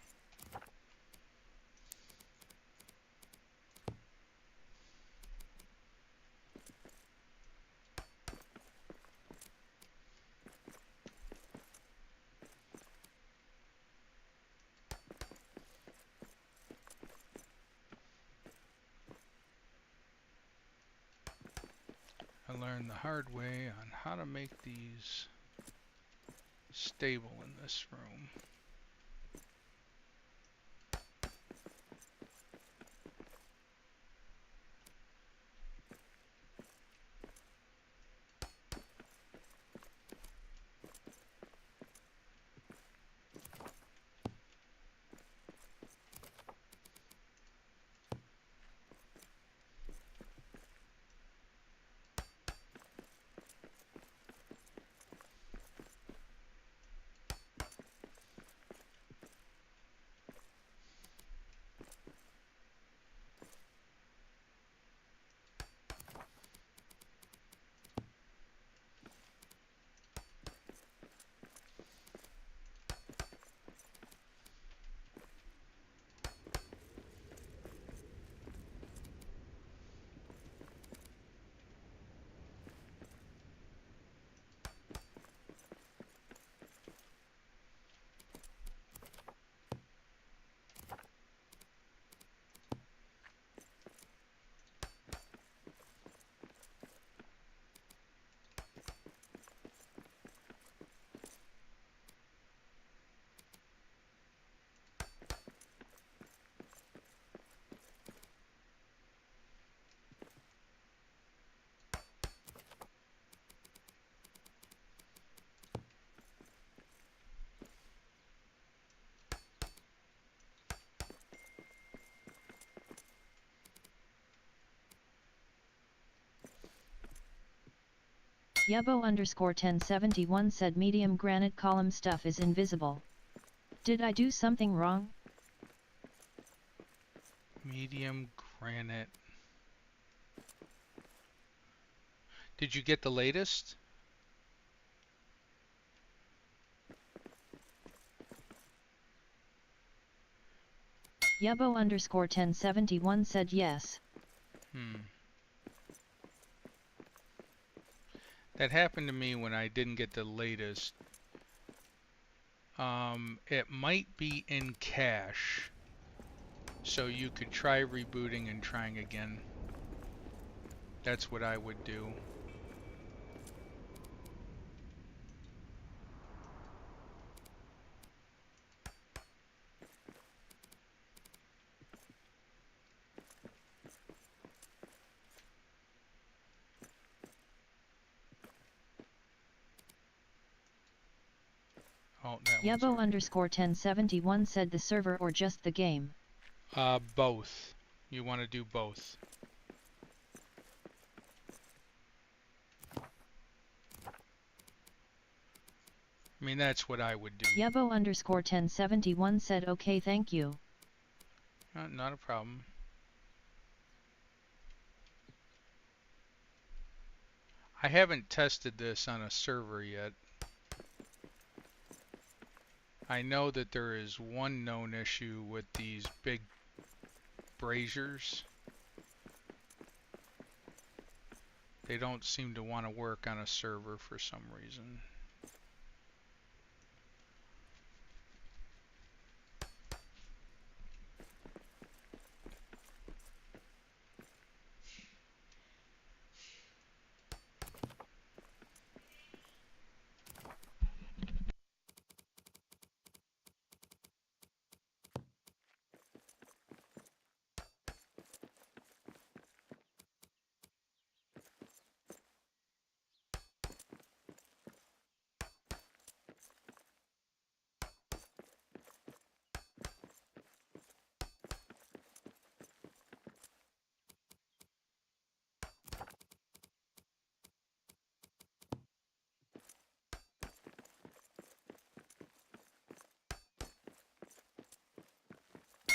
I learned the hard way on how to make these stable in this room. Yubbo_1071 said medium granite column stuff is invisible. Did I do something wrong? Medium granite. Did you get the latest? Yubbo_1071 said yes. That happened to me when I didn't get the latest. It might be in cache, so you could try rebooting and trying again. That's what I would do. Oh, that Yubbo_1071 said the server or just the game. Both. You want to do both. I mean, that's what I would do. Yubbo_1071 said okay, thank you. Not a problem. I haven't tested this on a server yet. I know that there is one known issue with these big braziers. They don't seem to want to work on a server for some reason.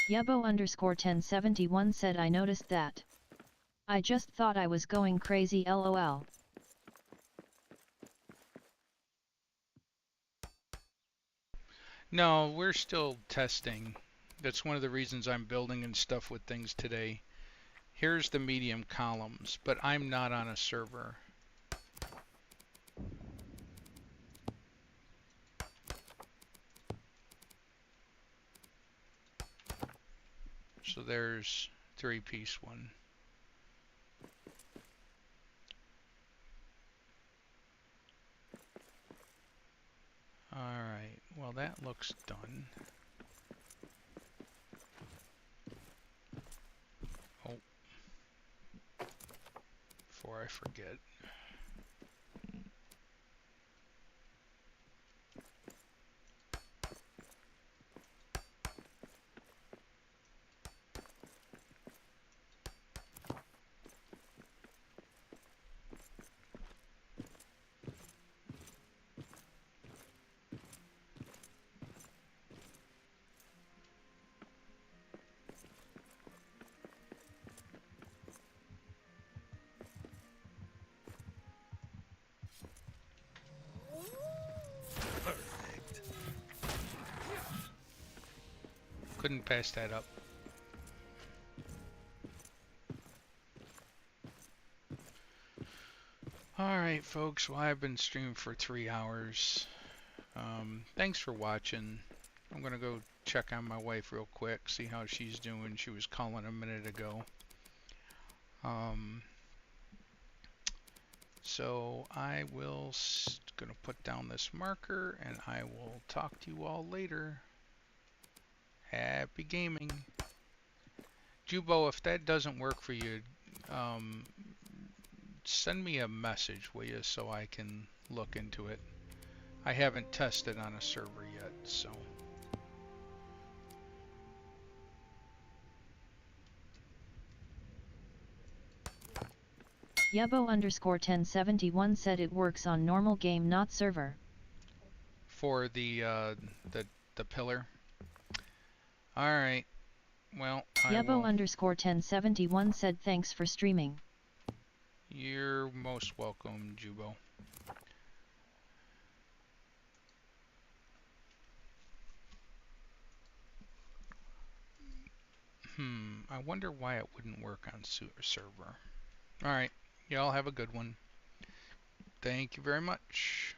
Yubbo_1071 said I noticed that. I just thought I was going crazy lol. No, we're still testing. That's one of the reasons I'm building and stuff with things today. Here's the medium columns, but I'm not on a server. So there's 3-piece one. Alright, well that looks done. Oh, before I forget. Perfect. Couldn't pass that up. Alright folks, well I've been streaming for 3 hours. Thanks for watching. I'm gonna go check on my wife real quick, see how she's doing. She was calling a minute ago. So I will gonna put down this marker and I will talk to you all later. Happy gaming. Jubo, if that doesn't work for you, send me a message, will you, so I can look into it. I haven't tested on a server yet, so. Yebo_1071 said it works on normal game, not server. For the pillar. All right. Well, I will. Yebo_1071 said thanks for streaming. You're most welcome, Jubo. I wonder why it wouldn't work on server. All right. Y'all have a good one. Thank you very much.